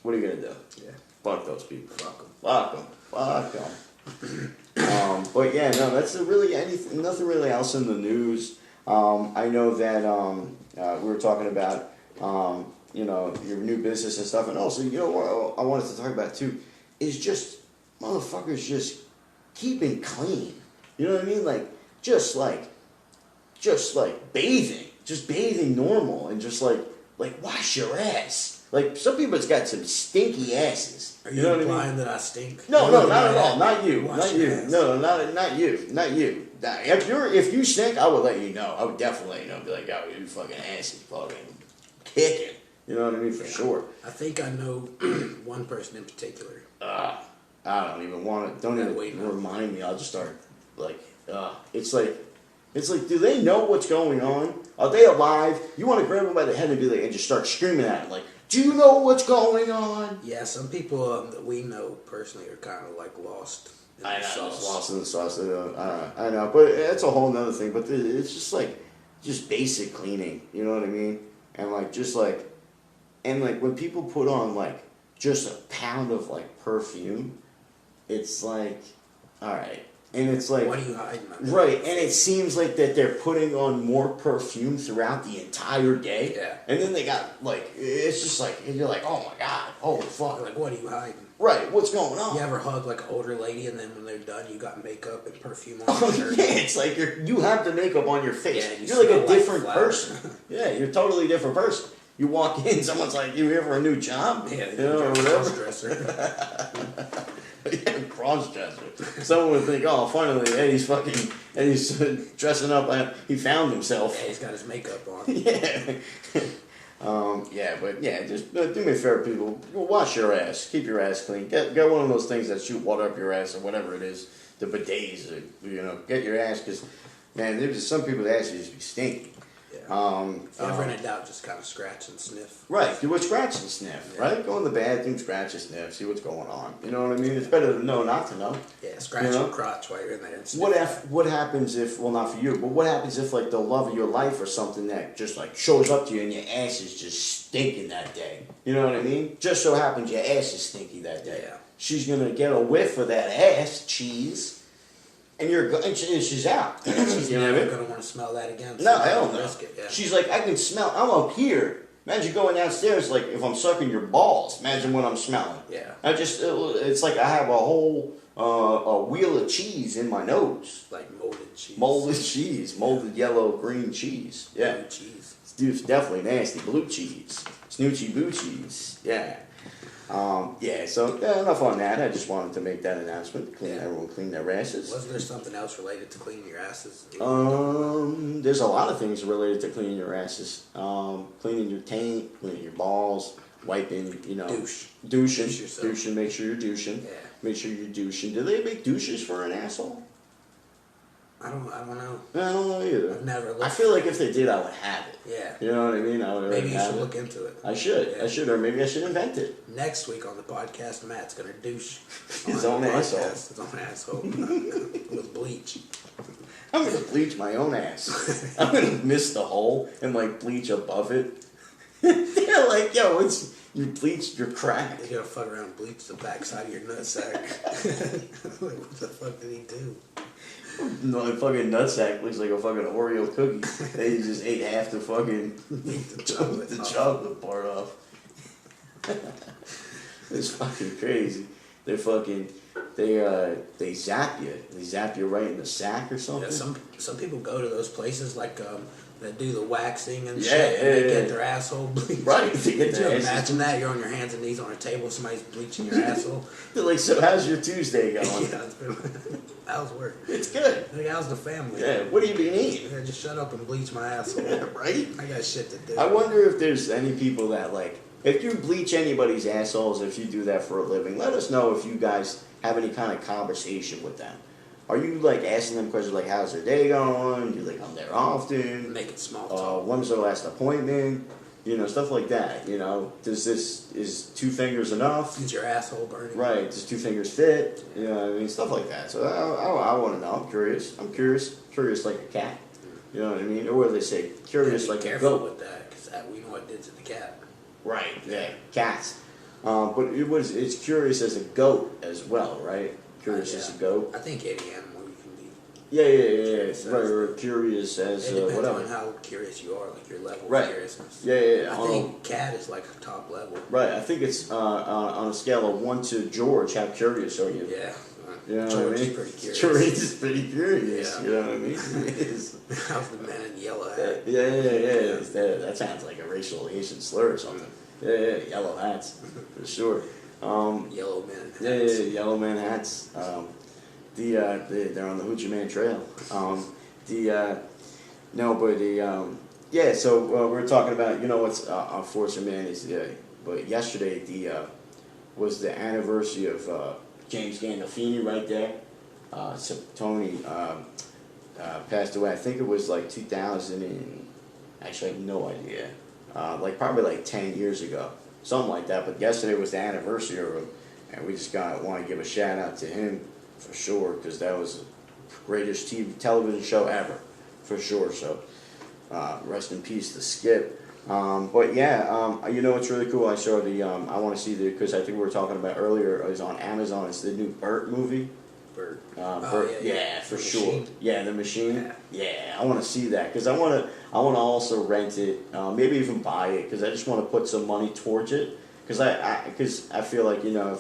What are you gonna do? Yeah. Fuck those people. Fuck them. But yeah, no, that's nothing really else in the news. I know that we were talking about your new business and stuff, and also what I wanted to talk about too is just motherfuckers just keeping clean. You know what I mean? Like just bathing normal, and just like wash your ass. Like some people's got some stinky asses. Are you implying that I stink? No, not at all. Not you. Not you. No, not you. Not you. If you stink, I would let you know. I would definitely let you know. Be like, yo, your fucking ass is fucking kicking. You know what I mean? For sure. I think I know one person in particular. I don't even want to. Don't even remind me. I'll just start it's like, do they know what's going on? Are they alive? You want to grab them by the head and be like, and just start screaming at them, like, do you know what's going on? Yeah, some people that we know personally are kind of like lost. I know, lost in the sauce. I know, but it's a whole nother thing. But it's just basic cleaning. You know what I mean? And when people put on just a pound of perfume, it's like, all right. And it's like, what are you hiding? Right, and it seems like that they're putting on more perfume throughout the entire day. Yeah. And then they got it's just like, you're like, oh my god, holy fuck. Like, what are you hiding? Right, what's going on? You ever hug an older lady, and then when they're done, you got makeup and perfume on Oh your shirt? yeah, it's like you have the makeup on your face. Yeah, you're like a different flowers. person. Yeah, you're a totally different person. You walk in, someone's like, you here for a new job? Yeah, or whatever. Cross-dresser. Yeah, cross-dresser. Someone would think, oh, finally, Eddie's dressing up. He found himself. Yeah, he's got his makeup on. Yeah. Just do me a favor, people. Wash your ass. Keep your ass clean. Get one of those things that shoot water up your ass or whatever it is. The bidets, get your ass, because, man, there's some people's asses just be stinky. If you're ever in a doubt, just kind of scratch and sniff. Right, do a scratch and sniff, right? Go in the bathroom, scratch and sniff, see what's going on. You know what I mean? It's better to know not to know. Yeah, scratch your crotch while you're in there and sniff. What happens if, well, not for you, but what happens if, the love of your life or something that just, shows up to you and your ass is just stinking that day? You know what I mean? Just so happens your ass is stinky that day. Yeah. She's going to get a whiff of that ass cheese. And she's out. She's never going to want to smell that again. So no, hell no. Yeah. She's like, I can smell. I'm up here. Imagine going downstairs, if I'm sucking your balls. Imagine what I'm smelling. Yeah. It's like I have a whole a wheel of cheese in my nose. Like molded cheese. Molded cheese. Molded yellow, green cheese. Yeah. Blue cheese. It's definitely nasty. Blue cheese. Snoochie boo cheese. Yeah. So enough on that. I just wanted to make that announcement. Everyone clean their asses. Wasn't there something else related to cleaning your asses? There's a lot of things related to cleaning your asses. Cleaning your taint, cleaning your balls, wiping, douching. Make sure you're douching. Yeah. Make sure you're douching. Do they make douches for an asshole? I don't know. I don't know either. I've never looked. I feel like if they did, I would have it. Yeah. You know what I mean? I would. Maybe you should look into it. I should. Yeah. I should, or maybe I should invent it. Next week on the podcast, Matt's gonna douche his own asshole. His own asshole with bleach. I'm gonna bleach my own ass. I'm gonna miss the hole and bleach above it. They're like, yo, you bleached your crack. You're gonna fuck around and bleach the backside of your nutsack. What the fuck did he do? No, the fucking nutsack looks like a fucking Oreo cookie. They just ate half the fucking the chocolate part off. It's fucking crazy. They zap you. They zap you right in the sack or something. Yeah, some people go to those places that do the waxing and shit, and they get their asshole bleached. Right, they get their asses imagine that? You're on your hands and knees on a table, somebody's bleaching your asshole. They're like, so how's your Tuesday going? Yeah, it's been, how's work? It's good. Like, how's the family? Yeah, what have you been eating? Yeah, just shut up and bleach my asshole. Right? I got shit to do. I wonder if there's any people that, like, if you bleach anybody's assholes, if you do that for a living, let us know if you guys have any kind of conversation with them. Are you, like, asking them questions like, how's their day going? Do you, like, come there often? Make it small talk. When's their last appointment? You know, stuff like that, you know. Is 2 fingers enough? Is your asshole burning? Right. Does 2 fingers fit? You know what I mean? Stuff like that. So I want to know. I'm curious. Curious like a cat. You know what I mean? Or what do they say? Curious like a goat. Careful with that, because we know what it did to the cat. Right. Yeah. Cats. But it's curious as a goat as well, right? Curious as a goat. I think any animal you can be. Yeah. Right. Or curious as it depends whatever. on how curious you are, like your level Right. of curiousness. Yeah. I think cat is like top level. Right. I think it's on a scale of 1 to George. How curious are you? Yeah. You know George what I mean? is pretty curious. George is pretty curious. Yeah. You know what I mean? He is. How's the man in yellow hat? Yeah. That sounds like a racial Asian slur or something. Yeah. Yellow hats, for sure. Yellow men. Hats. Yeah. Yellow man hats. They're on the Hoochie Man Trail. So we're talking about, you know, what's unfortunate, man, is but yesterday was the anniversary of James Gandolfini right there. So Tony passed away. I think it was like 2000 and actually I have no idea. Probably like 10 years ago, something like that. But yesterday was the anniversary of him, and we just want to give a shout out to him for sure, because that was the greatest television show ever, for sure. So rest in peace to Skip. You know what's really cool? I saw I want to see because I think we were talking about earlier, is on Amazon. It's the new Burt movie. Burt. Burt. Yeah, for sure. Machine. Yeah, the machine. Yeah, I want to see that because I want to also rent it, maybe even buy it, because I just want to put some money towards it, because I feel like, you know,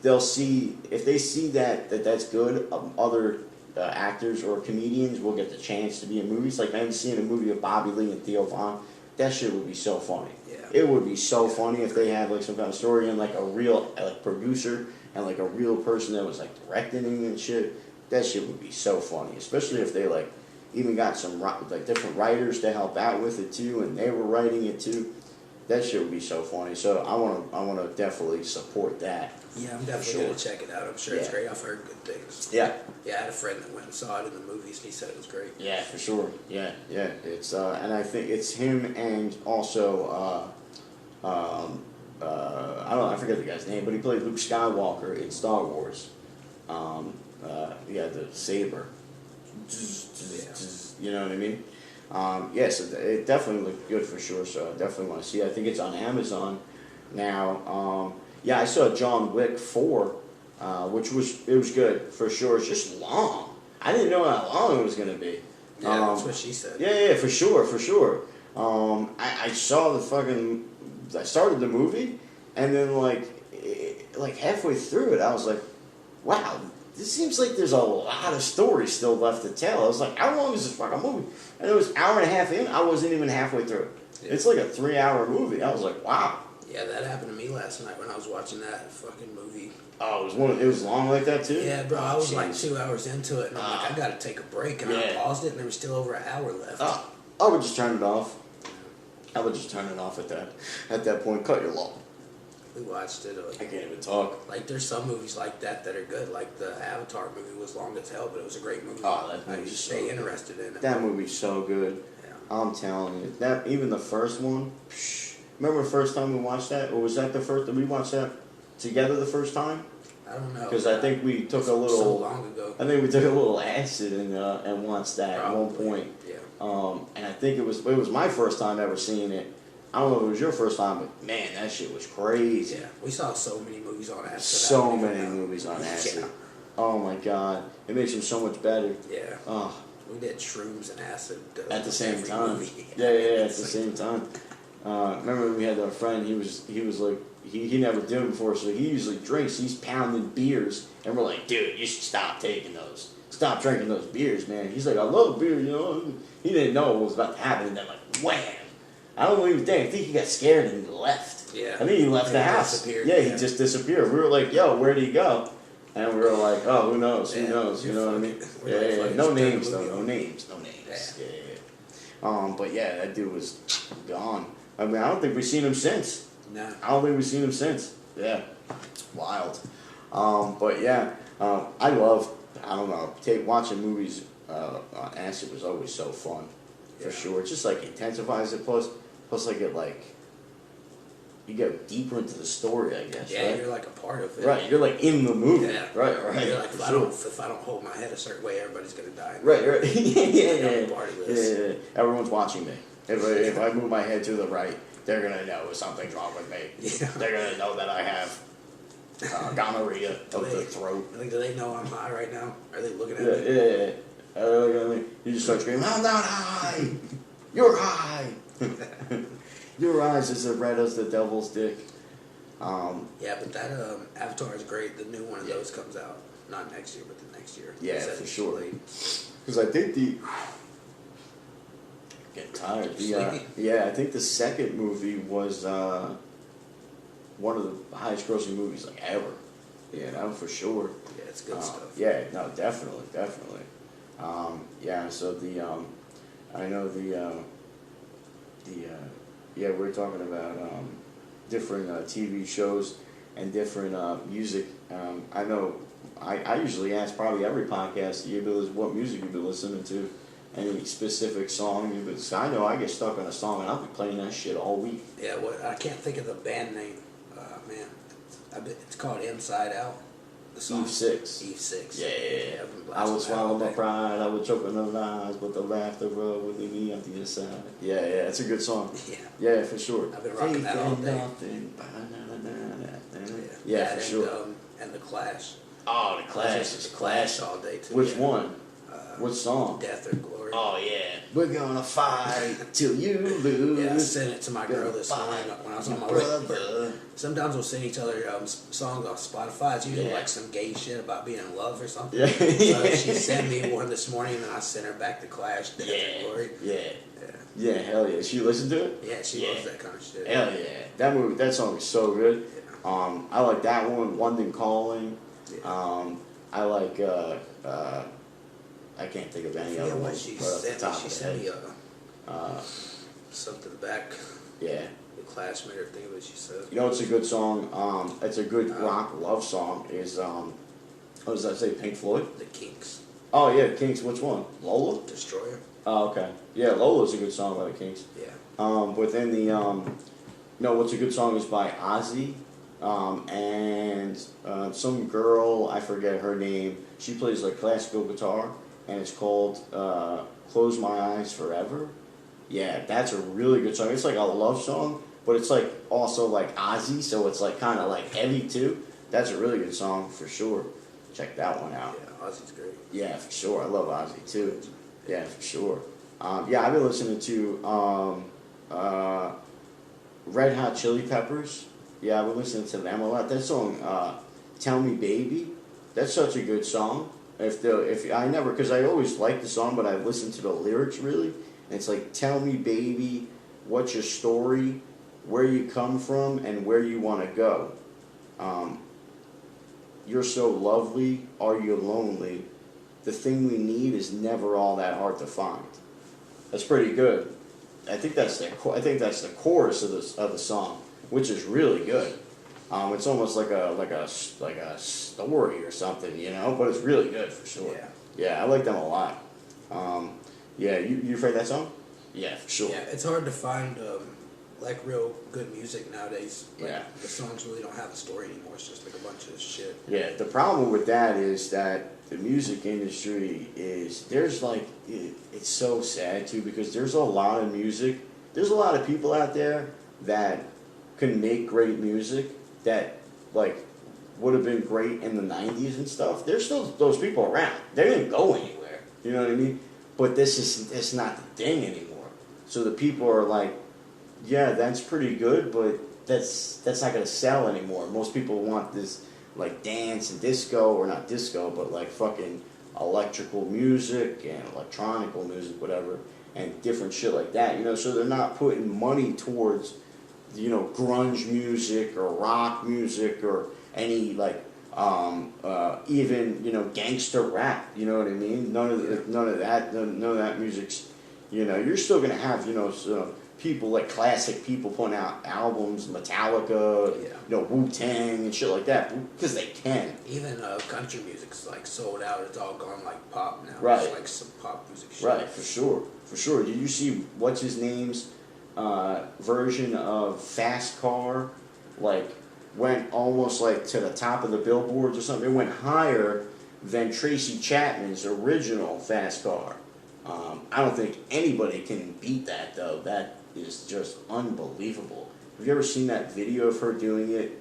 if they see that's good, other actors or comedians will get the chance to be in movies. Like, I'm seeing a movie of Bobby Lee and Theo Von. That shit would be so funny. Yeah. It would be so funny if they had like some kind of story and like a real producer and like a real person that was like directing it and shit. That shit would be so funny, especially if they like even got some like different writers to help out with it too, and they were writing it too. That shit would be so funny. So I want to definitely support that. Yeah, I'm definitely gonna check it out. I'm sure it's great. I've heard good things. Yeah. Yeah, I had a friend that went and saw it in the movies, and he said it was great. Yeah, for sure. Yeah. It's and I think it's him and also I don't know, I forget the guy's name, but he played Luke Skywalker in Star Wars. The saber. You know what I mean? So it definitely looked good for sure. So I definitely want to see it. I think it's on Amazon now. I saw John Wick 4, which was good for sure. It's just long. I didn't know how long it was gonna be. Yeah, that's what she said. Yeah, for sure. I saw I started the movie, and then like halfway through it, I was like, wow, this seems like there's a lot of story still left to tell. I was like, how long is this fucking movie? And it was an hour and a half in. I wasn't even halfway through it. Yeah. It's like a 3-hour movie. I was like, wow. Yeah, that happened to me last night when I was watching that fucking movie. Oh, it was long like that too? Yeah, bro, I was like 2 hours into it, and I'm like, I gotta take a break, and I paused it, and there was still over an hour left. I would just turn it off. I would just turn it off at that point. Cut your law. We watched it. I can't even talk. Like, there's some movies like that are good. Like, the Avatar movie was long as hell, but it was a great movie. Oh, that movie. I used to stay interested in it. That movie's so good. Yeah. I'm telling you. That, even the first one, remember the first time we watched that? Or was that the first, did we watch that together the first time? I don't know. Because I think we took a little... So long ago. I think we took a little acid and watched that at one point. Yeah. And I think it was my first time ever seeing it. I don't know if it was your first time, but man, that shit was crazy. Yeah, we saw so many movies on acid. So many movies on acid. Yeah. Oh my god, it makes them so much better. Yeah. Oh. We did shrooms and acid at the same time. Movie. Yeah, at the same time. Remember we had our friend. He was like he never did it before, so he usually drinks. He's pounding beers, and we're like, dude, you should stop taking those. Stop drinking those beers, man. He's like, I love beer, you know. He didn't know what was about to happen, and then like, wham! I don't even think. I think he got scared and he left. Yeah. I think he left the house. Yeah, he just disappeared. We were like, yo, where'd he go? And we were like, oh, who knows? Who knows? You know what I mean? Yeah. No names, though. No names. Yeah. But yeah, that dude was gone. I mean, I don't think we've seen him since. No. I don't think we've seen him since. Yeah. It's wild. But yeah, I love, I don't know, watching movies on acid was always so fun. For sure. It just like intensifies it. Plus like it like, you get deeper into the story, I guess. Yeah, right? you're like a part of it. Right, you're like in the movie. Yeah. Right. You're like, if I don't hold my head a certain way, everybody's gonna die. Right. Yeah. I'm part of this. Yeah. Everyone's watching me. If I move my head to the right, they're gonna know something's wrong with me. Yeah. They're gonna know that I have gonorrhea of the throat. Like, do they know I'm high right now? Are they looking at me? Yeah. You just start screaming, I'm not high! You're high! Your eyes is as red as the devil's dick. Yeah, but that Avatar is great. The new one of those comes out. Not next year, but the next year. Yeah, for sure. Because I think getting tired. I think the second movie was one of the highest grossing movies like ever. You know, for sure. Yeah, it's good stuff. Yeah, no, definitely. So I know we were talking about different TV shows and different music. I know I usually ask probably every podcast what music you've been listening to, any specific song you've been. So I know I get stuck on a song and I'll be playing that shit all week. Yeah, I can't think of the band name. Man, it's called Inside Out. The song. Eve 6. Yeah. I would swallow my pride, I would choke on the lies, but the laughter would leave me on the inside. Yeah, it's a good song. Yeah, for sure. I've been rocking that all day. Yeah, for sure. And the Clash. Oh, the Clash is Clash all day too. Which one? What song? Death or Glory. Oh yeah. We're gonna fight till you lose. Yeah, I sent it to my girl this morning when I was on my way. Sometimes we'll send each other songs off Spotify. It's usually like some gay shit about being in love or something. Yeah. So she sent me one this morning, and I sent her back to Clash, Death or Glory. Yeah, hell yeah. She listened to it? Yeah, she loves that kind of shit. Hell yeah. That song is so good. Yeah. I like that one, London Calling. Yeah. I like I can't think of any other ones. She sent me something back. Yeah. The Clash made her think of it, she said. You know, it's a good song. It's a good rock love song. Is what does that say? Pink Floyd? The Kinks. Oh yeah, Kinks. Which one? Lola? Destroyer. Oh okay. Yeah, Lola's a good song by the Kinks. Yeah. Within the what's a good song is by Ozzy. And some girl, I forget her name. She plays like classical guitar. And it's called Close My Eyes Forever. Yeah, that's a really good song. It's like a love song, but it's like also like Ozzy, so it's like kind of like heavy too. That's a really good song for sure. Check that one out. Yeah, Ozzy's great. Yeah, for sure. I love Ozzy too. Yeah, for sure. I've been listening to Red Hot Chili Peppers. Yeah, I've been listening to them a lot. That song, Tell Me Baby, that's such a good song. Because I always liked the song, but I listened to the lyrics really. And it's like, tell me, baby, what's your story, where you come from, and where you want to go. You're so lovely, are you lonely? The thing we need is never all that hard to find. That's pretty good. I think that's the chorus of the song, which is really good. It's almost like a story or something, you know, but it's really good for sure. Yeah, I like them a lot. You heard that song? Yeah, for sure. Yeah, it's hard to find like real good music nowadays. Like, the songs really don't have a story anymore. It's just like a bunch of shit. Yeah, the problem with that is that the music industry it's so sad too, because there's a lot of music. There's a lot of people out there that can make great music that like would have been great in the 90s and stuff. There's still those people around. They didn't go anywhere. You know what I mean? But it's not the thing anymore. So the people are like, yeah, that's pretty good, but that's not gonna sell anymore. Most people want this like dance and disco, or not disco, but like fucking electrical music and electronical music, whatever, and different shit like that. You know, so they're not putting money towards, you know, grunge music or rock music or any like even, you know, gangster rap. You know what I mean? None of that music's, you know, you're still gonna have, you know, people like classic people putting out albums, Metallica, you know, Wu-Tang and shit like that, because they can. Even country music's like sold out. It's all gone like pop now. Right. It's like some pop music shit. Right, for sure. Did you see what's his name's version of Fast Car? Like, went almost like to the top of the billboards or something. It went higher than Tracy Chapman's original Fast Car. I don't think anybody can beat that, though. That is just unbelievable. Have you ever seen that video of her doing it?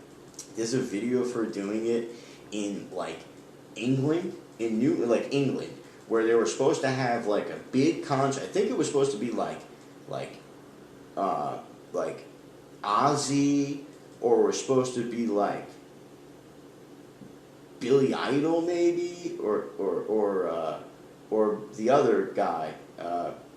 There's a video of her doing it in like England, England, where they were supposed to have like a big concert. I think it was supposed to be like Ozzy, or was supposed to be like Billy Idol maybe, or the other guy,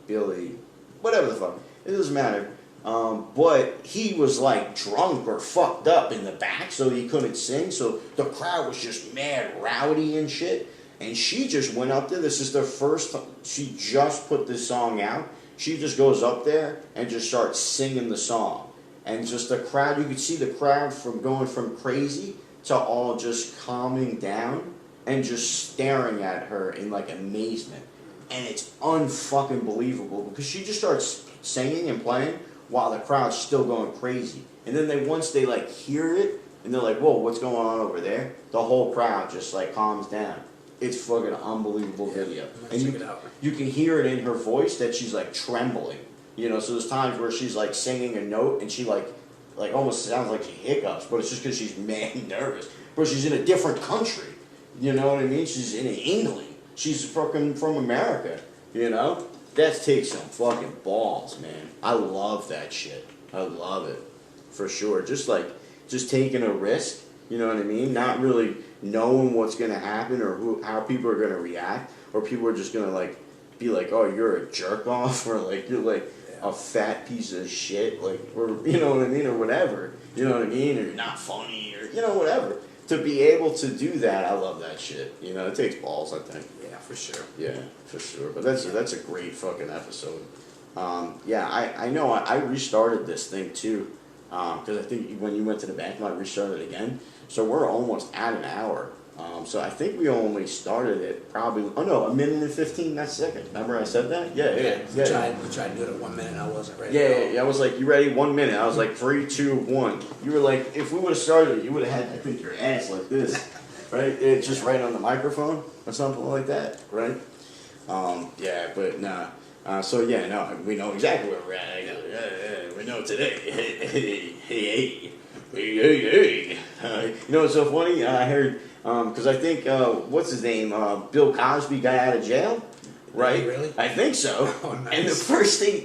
Billy, whatever the fuck. It doesn't matter. But he was like drunk or fucked up in the back, so he couldn't sing. So the crowd was just mad rowdy and shit. And she just went up there. This is the first. She just put this song out. She just goes up there and just starts singing the song. And just the crowd, you could see the crowd from going from crazy to all just calming down and just staring at her in like amazement. And it's unfucking believable because she just starts singing and playing while the crowd's still going crazy. And then once they like hear it and they're like, whoa, what's going on over there? The whole crowd just like calms down. It's fucking unbelievable video. And you can hear it in her voice that she's like trembling. You know, so there's times where she's like singing a note and she like almost sounds like she hiccups, but it's just because she's mad nervous. But she's in a different country. You know what I mean? She's in England. She's fucking from America. You know? That takes some fucking balls, man. I love that shit. I love it. For sure. Just taking a risk, you know what I mean? Not really knowing what's going to happen or how people are going to react, or people are just going to like be like, oh, you're a jerk off, or like you're like a fat piece of shit, like, or you know what I mean, or whatever. You know what I mean? Or you're not funny, or you know, whatever. To be able to do that, I love that shit. You know, it takes balls, I think. Yeah, for sure. Yeah, for sure. But that's a great fucking episode. I know I restarted this thing too, because I think when you went to the bathroom, I restarted it again. So we're almost at an hour. So I think we only started it probably, a minute and 15 seconds. Remember I said that? Yeah. We tried to do it at 1 minute. I wasn't ready. Yeah. I was like, you ready? 1 minute. I was like, 3, 2, 1. You were like, if we would have started it, you would have had, I think, your ass like this, right? It's just right on the microphone or something like that, right? But nah. We know exactly where we're at. Yeah, we know today. Hey. You know what's so funny? I heard, because I think, what's his name? Bill Cosby got out of jail, right? Really? I think so. Oh, nice. And the first thing,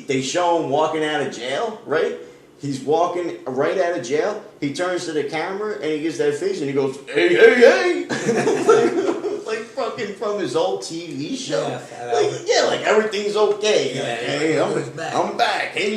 they show him walking out of jail, right? He's walking right out of jail. He turns to the camera and he gives that face and he goes, hey. like fucking from his old TV show. Like everything's okay. Yeah, like, hey, I'm back. Hey.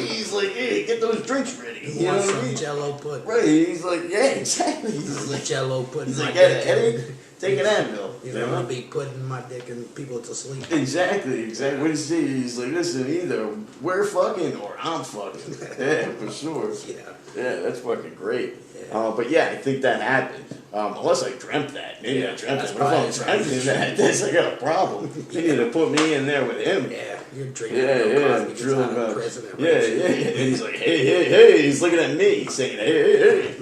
He's like, hey, get those drinks ready. You know what I mean? Jello pudding. Right. He's like, yeah, exactly. He's like, Jello pudding. He's like, get a headache? Take an Advil. You know, I'll be putting my dick in people to sleep. Exactly. What he say? He's like, listen, either we're fucking or I'm fucking. Yeah, for sure. Yeah, that's fucking great. Yeah. But yeah, I think that happened. Unless I dreamt that. Maybe I dreamt that. But if I'm dreaming that, I got a problem. You need to put me in there with him. Yeah, you're drinking. Drilling about president. Yeah. And he's like, hey. He's looking at me. He's saying, hey.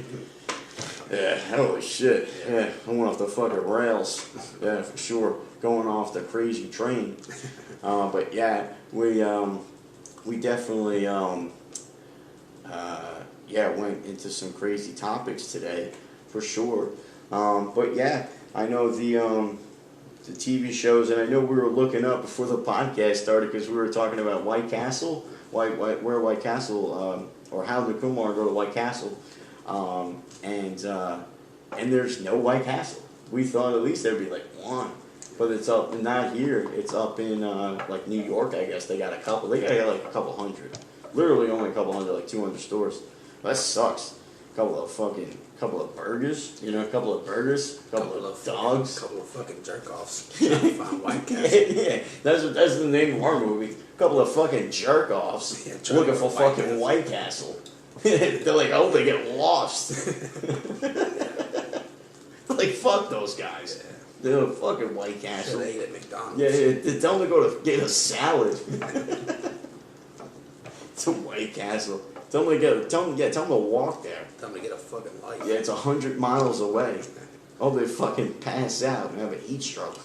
Yeah, holy shit. Yeah, I went off the fucking rails. Yeah, for sure. Going off the crazy train. But yeah, we definitely went into some crazy topics today, for sure. But yeah, I know the TV shows, and I know we were looking up before the podcast started because we were talking about White Castle, where White Castle or how did Kumar go to White Castle? And there's no White Castle. We thought at least there'd be like one, but it's up, not here. It's up in like New York, I guess. They got a couple. They got like a couple hundred. Literally only a couple hundred, like 200 stores. That sucks. Couple of burgers, a couple of burgers, couple of dogs, couple of fucking jerk offs. Find White Castle. Yeah, that's the name of our movie. Couple of fucking jerk offs looking for fucking White Castle. They're like, I hope they get lost. Like, fuck those guys. Yeah. They're fucking White Castle. They ate at McDonald's. Yeah, tell them to go to get a salad. To White Castle. Tell them to walk there. Tell them to get a fucking life. Yeah, it's 100 miles away. Oh, they fucking pass out and have a heat stroke.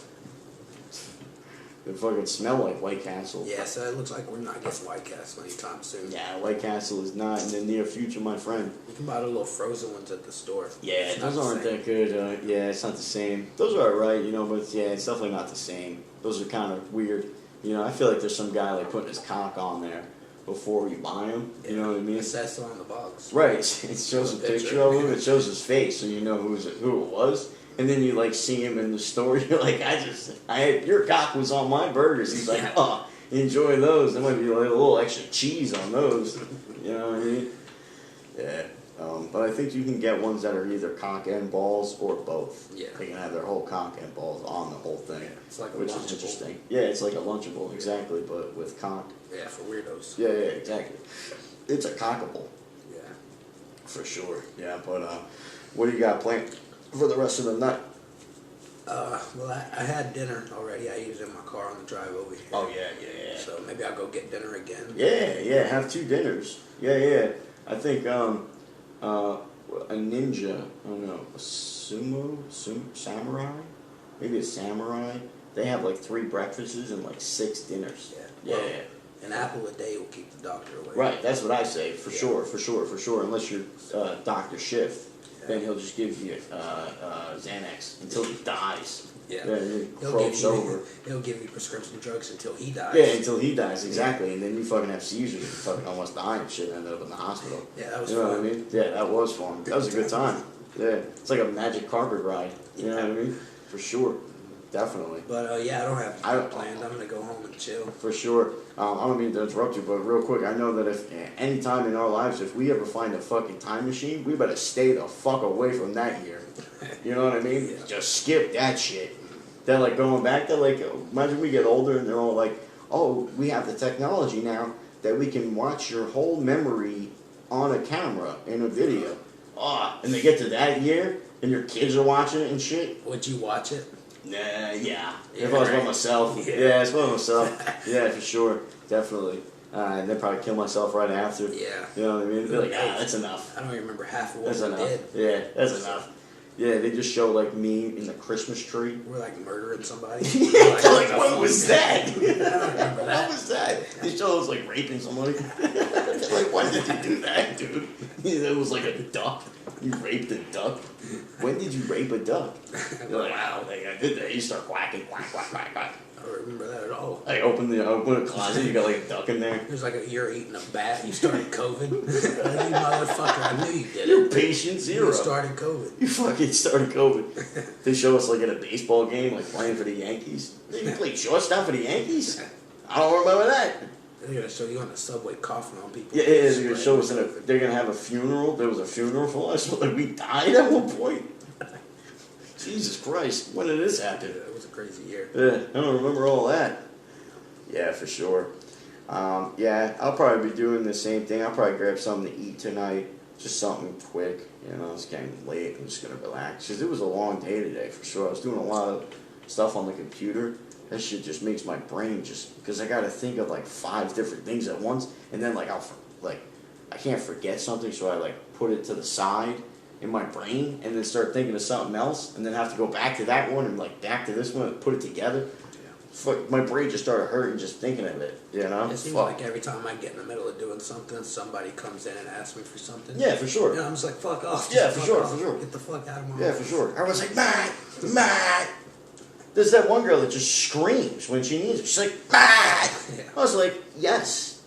They fucking smell like White Castle. Yeah, so it looks like we're not getting White Castle anytime soon. Yeah, White Castle is not in the near future, my friend. You can buy the little frozen ones at the store. Yeah, those aren't that good. Yeah, it's not the same. Those are alright, but yeah, it's definitely not the same. Those are kind of weird. I feel like there's some guy like putting his cock on there before you buy them. You know what I mean? It says so on the box. Right. It shows a picture of him. It shows his face, so you know who it was. And then you like see him in the store. You're like, your cock was on my burgers. He's like, oh, enjoy those. There might be like a little extra cheese on those. You know what I mean? Yeah. But I think you can get ones that are either cock and balls or both. Yeah. They can have their whole cock and balls on the whole thing. Yeah, it's like a which Lunchable. is interesting. Yeah, it's like a Lunchable, exactly, but with cock. Yeah, for weirdos. Yeah, exactly. It's a cockable. Yeah. For sure. Yeah, but what do you got planned for the rest of the night? Well, I had dinner already. I used it in my car on the drive over here. Oh, yeah. So maybe I'll go get dinner again. Yeah, have 2 dinners. Yeah. I think a ninja, I don't know, a samurai? Maybe a samurai. They have like 3 breakfasts and like 6 dinners. Yeah. Well, an apple a day will keep the doctor away. Right, that's what I say, for sure. Unless you're Dr. Schiff, then he'll just give you Xanax until he dies. Yeah. He'll give you prescription drugs until he dies. Yeah, until he dies, exactly. Yeah. And then you fucking have seizures and fucking almost die and shit and end up in the hospital. Yeah, that was fun. You know what I mean? Yeah, that was fun. That was a good time. Yeah. It's like a magic carpet ride. You know what I mean? For sure. Definitely. But yeah, I don't have anything planned. I'm gonna go home and chill. For sure. I don't mean to interrupt you, but real quick, I know that if any time in our lives, if we ever find a fucking time machine, we better stay the fuck away from that year. You know what I mean? Yeah. Just skip that shit. They're like going back. They're like, imagine we get older and they're all like, oh, we have the technology now that we can watch your whole memory on a camera in a video. And they get to that year and your kids are watching it and shit. Would you watch it? Yeah. If I was by myself. Yeah, it's by myself. Yeah, for sure. Definitely. And then probably kill myself right after. Yeah. You know what I mean? Be like, that's enough. I don't even remember half of what that's we enough. did. Yeah, that's enough. Yeah, they just show like me in the Christmas tree. We're like murdering somebody. Yeah, like what was that? I don't remember that. What was that? They show us like raping somebody. Like, why did you do that, dude? It was like a duck. You raped a duck? When did you rape a duck? You're like, wow, I did that. You start quacking, quack, quack, quack, quack. I don't remember that at all. I open a closet, you got like a duck in there. It was like you're eating a bat, you started COVID. You motherfucker, I knew you did it. You're patient zero. You started COVID. You fucking started COVID. They show us like at a baseball game, like playing for the Yankees. You played shortstop for the Yankees? I don't remember that. They're gonna show you on the subway coughing on people. Yeah, they're gonna show us they're gonna have a funeral. There was a funeral for us. Like we died at one point. Jesus Christ, when did this happen? It was a crazy year. Yeah, I don't remember all that. Yeah, for sure. Yeah, I'll probably be doing the same thing. I'll probably grab something to eat tonight. Just something quick. It's getting late. I'm just gonna relax. Because it was a long day today, for sure. I was doing a lot of stuff on the computer. That shit just makes my brain because I gotta think of like 5 different things at once, and then I can't forget something, so I put it to the side in my brain, and then start thinking of something else, and then have to go back to that one and back to this one and put it together. Fuck, my brain just started hurting just thinking of it. It seems like every time I get in the middle of doing something, somebody comes in and asks me for something. Yeah, for sure. I'm just like, fuck off. Yeah, for sure. Get the fuck out of my Yeah, for sure. I was like, Matt. There's that one girl that just screams when she needs it. She's like, Matt. Yeah. I was like, yes.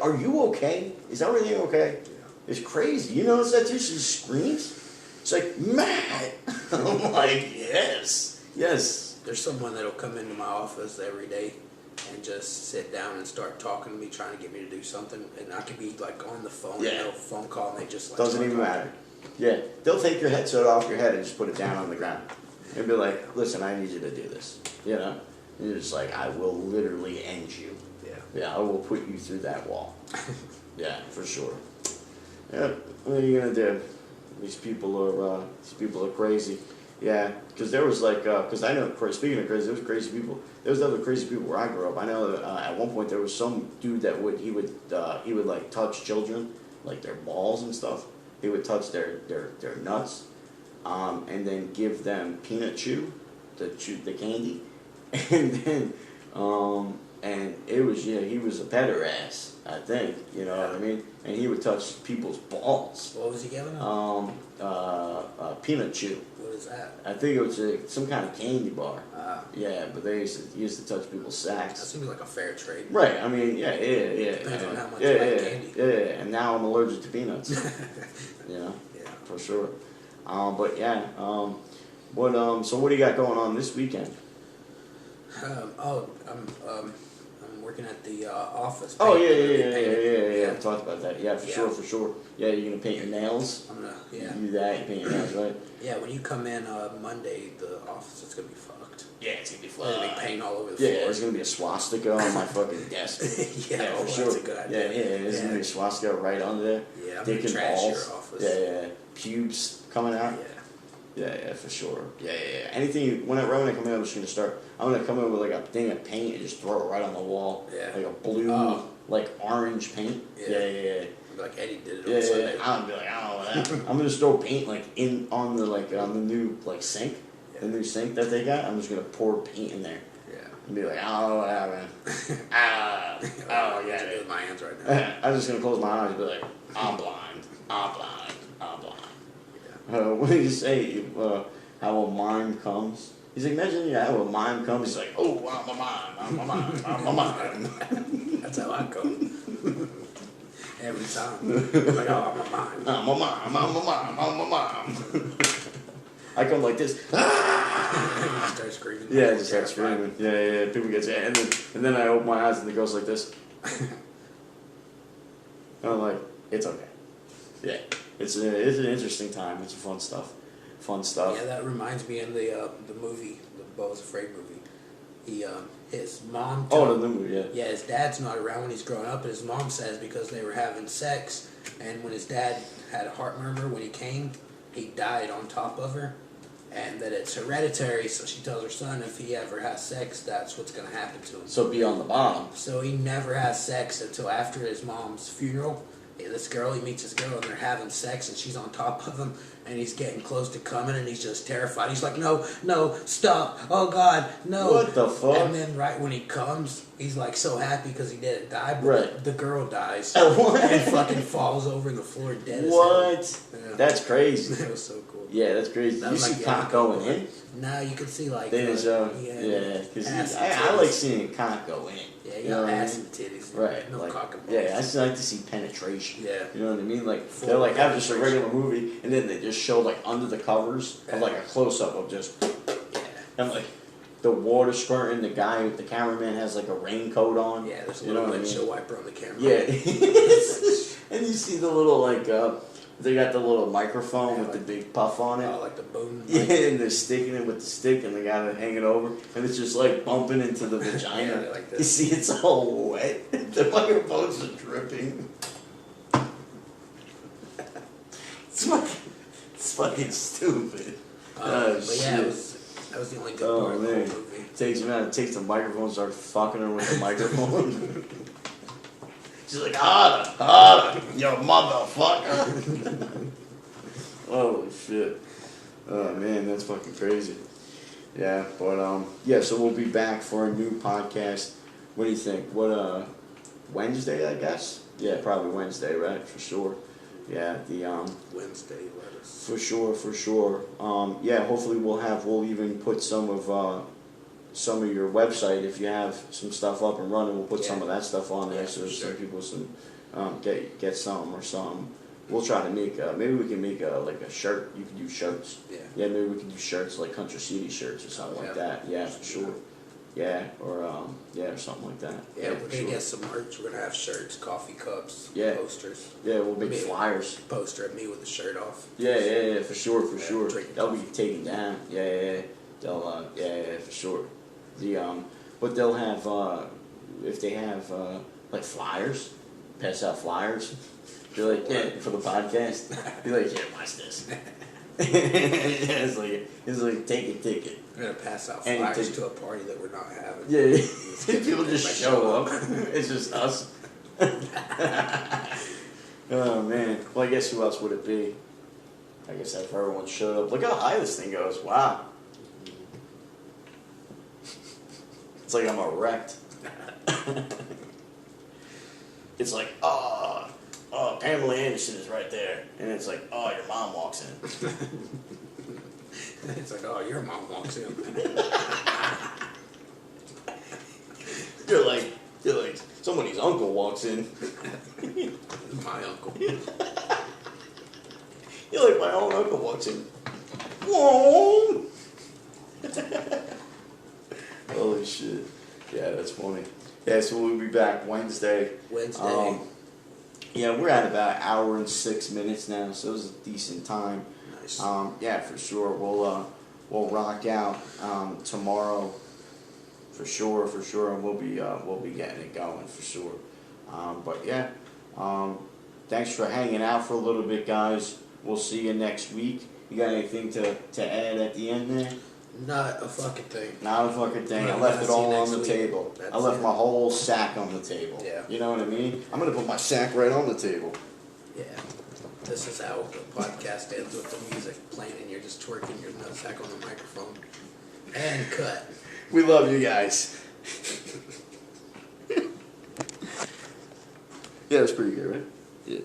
Are you okay? Is everything okay? Yeah. It's crazy. You notice that too? She screams. It's like, Matt. I'm like, yes. There's someone that'll come into my office every day and just sit down and start talking to me, trying to get me to do something, and I could be like on the phone, phone call, and they just like doesn't even matter. Yeah, they'll take your headset off your head and just put it down on the ground and be like, "Listen, I need you to do this." You know, and you're just like, "I will literally end you." Yeah, I will put you through that wall. Yeah, for sure. Yeah, what are you gonna do? These people are crazy. Yeah, because there was like, because I know, speaking of crazy, there was crazy people. There was other crazy people where I grew up. I know at one point there was some dude that would like touch children, like their balls and stuff. He would touch their nuts, and then give them peanut chew, the candy, and then and it was he was a pederast, I think, you know what I mean, and he would touch people's balls. What was he giving them? Peanut chew. What is that? I think it was some kind of candy bar. Yeah, but they used to touch people's sacks. That seems like a fair trade. Right. I mean, yeah. Depends on how much you like candy. Yeah. And now I'm allergic to peanuts. You know. Yeah. For sure. But yeah. So what do you got going on this weekend? I'm working at the office. Oh yeah. I talked about that. Yeah, for sure. Yeah, you're gonna paint your nails. I'm gonna You do that. You paint your nails, right? Yeah, when you come in Monday, the office is gonna be fucked. Yeah, it's gonna be There's gonna be paint all over the floor. floor. Yeah, there's gonna be a swastika on my fucking desk. For sure. That's a good idea. Yeah, there's gonna be a swastika right under there. Yeah, I'm Dick gonna trash balls. your office. Yeah. Pubes coming out. Yeah, for sure. Yeah. Anything when I come in, I'm gonna come in with like a thing of paint and just throw it right on the wall. Yeah. Like a blue, like orange paint. Yeah. Like Eddie did it on Sunday. I'm gonna be like, I'm gonna just throw paint like on the new like sink, the new sink that they got. I'm just gonna pour paint in there. Yeah. And be like, man. I do it with my hands right now. I'm just gonna close my eyes and be like, I'm blind. What did you say? How a mime comes? He's like, imagine how a mime comes. He's like, oh, I'm a mime. That's how I come. Every time. I'm like, oh, I'm a mime. I come like this. I start screaming. Yeah, I just start screaming. Yeah. People get and then I open my eyes and it goes like this. And I'm like, it's okay. Yeah. It's an interesting time. It's fun stuff. Yeah, that reminds me in the movie, the Beau is Afraid movie. His mom. The movie, yeah. Yeah, his dad's not around when he's growing up, and his mom says because they were having sex, and when his dad had a heart murmur when he came, he died on top of her, and that it's hereditary. So she tells her son if he ever has sex, that's what's going to happen to him. So be on the bottom. So he never has sex until after his mom's funeral. He meets this girl, and they're having sex, and she's on top of him, and he's getting close to coming, and he's just terrified. He's like, no, stop, oh God, no. What the fuck? And then right when he comes, he's like so happy because he didn't die, but the girl dies. What? And fucking falls over in the floor dead as hell. What? Yeah. That's crazy. That was so cool. Yeah, that's crazy. That You was see like, cock going in? No, you can see like... They didn't show. Yeah, because I like seeing cock go in. Yeah, you got ass and titties. Right. No like, cock and balls. yeah, I just like to see penetration. Yeah. You know what I mean? Like, they're like, have just a regular movie, and then they just show, like, under the covers of, like, a close-up of just... Yeah. And, like, the water squirting, the cameraman has, like, a raincoat on. Yeah, there's a little windshield wiper on the camera. Yeah. And you see the little, like, they got the little microphone with the big puff on it. Oh, like the boom. Yeah, and they're sticking it with the stick, and they got it hanging over, and it's just like bumping into the vagina. Yeah, like this. You see, it's all wet. The microphones are dripping. It's fucking stupid. But yeah, that was the only good part of the whole movie. Takes the microphone, and starts fucking her with the microphone. She's like, harder, you motherfucker. Holy shit. Oh man, that's fucking crazy. Yeah, but so we'll be back for a new podcast. What do you think? Wednesday, I guess? Yeah, probably Wednesday, right? For sure. Yeah, Wednesday lettuce. For sure. Hopefully we'll even put some of your website, if you have some stuff up and running, we'll put some of that stuff on there so some people get something or something. We'll try to make, maybe we can make like a shirt. You can do shirts. Yeah. Yeah, maybe we can do shirts like Country City shirts or something like that. Yeah, for sure. Yeah, or or something like that. Yeah, we're gonna get some merch. We're gonna have shirts, coffee cups, posters. Yeah, we'll make flyers. Poster of me with the shirt off. Yeah, for sure. That'll be coffee. taken down. Yeah. They'll, for sure. But they'll have, if they have like flyers, pass out flyers. Be like, yeah, for the podcast. Be like, yeah, watch this. It's like take a ticket. We're gonna pass out flyers to a party that we're not having. Yeah, people just show up. It's just us. Oh man. Well, I guess who else would it be? I guess if everyone showed up. Look how high this thing goes. Wow. It's like I'm erect. It's like, Pamela Anderson is right there. And it's like, your mom walks in. It's like, your mom walks in. You're like, somebody's uncle walks in. My uncle. You're like, my own uncle walks in. Whoa! Holy shit. Yeah, that's funny. Yeah, so we'll be back Wednesday. Yeah, we're at about an hour and 6 minutes now, so it was a decent time. Nice. Yeah, for sure. We'll rock out tomorrow, for sure, and we'll be getting it going for sure. But yeah, thanks for hanging out for a little bit, guys. We'll see you next week. You got anything to add at the end there? Not a fucking thing. Not a fucking thing. I left it all on the table. I left my whole sack on the table. Yeah. You know what I mean? I'm gonna put my sack right on the table. Yeah. This is how the podcast ends, with the music playing and you're just twerking your nutsack on the microphone. And cut. We love you guys. Yeah, that's pretty good, right? Yeah.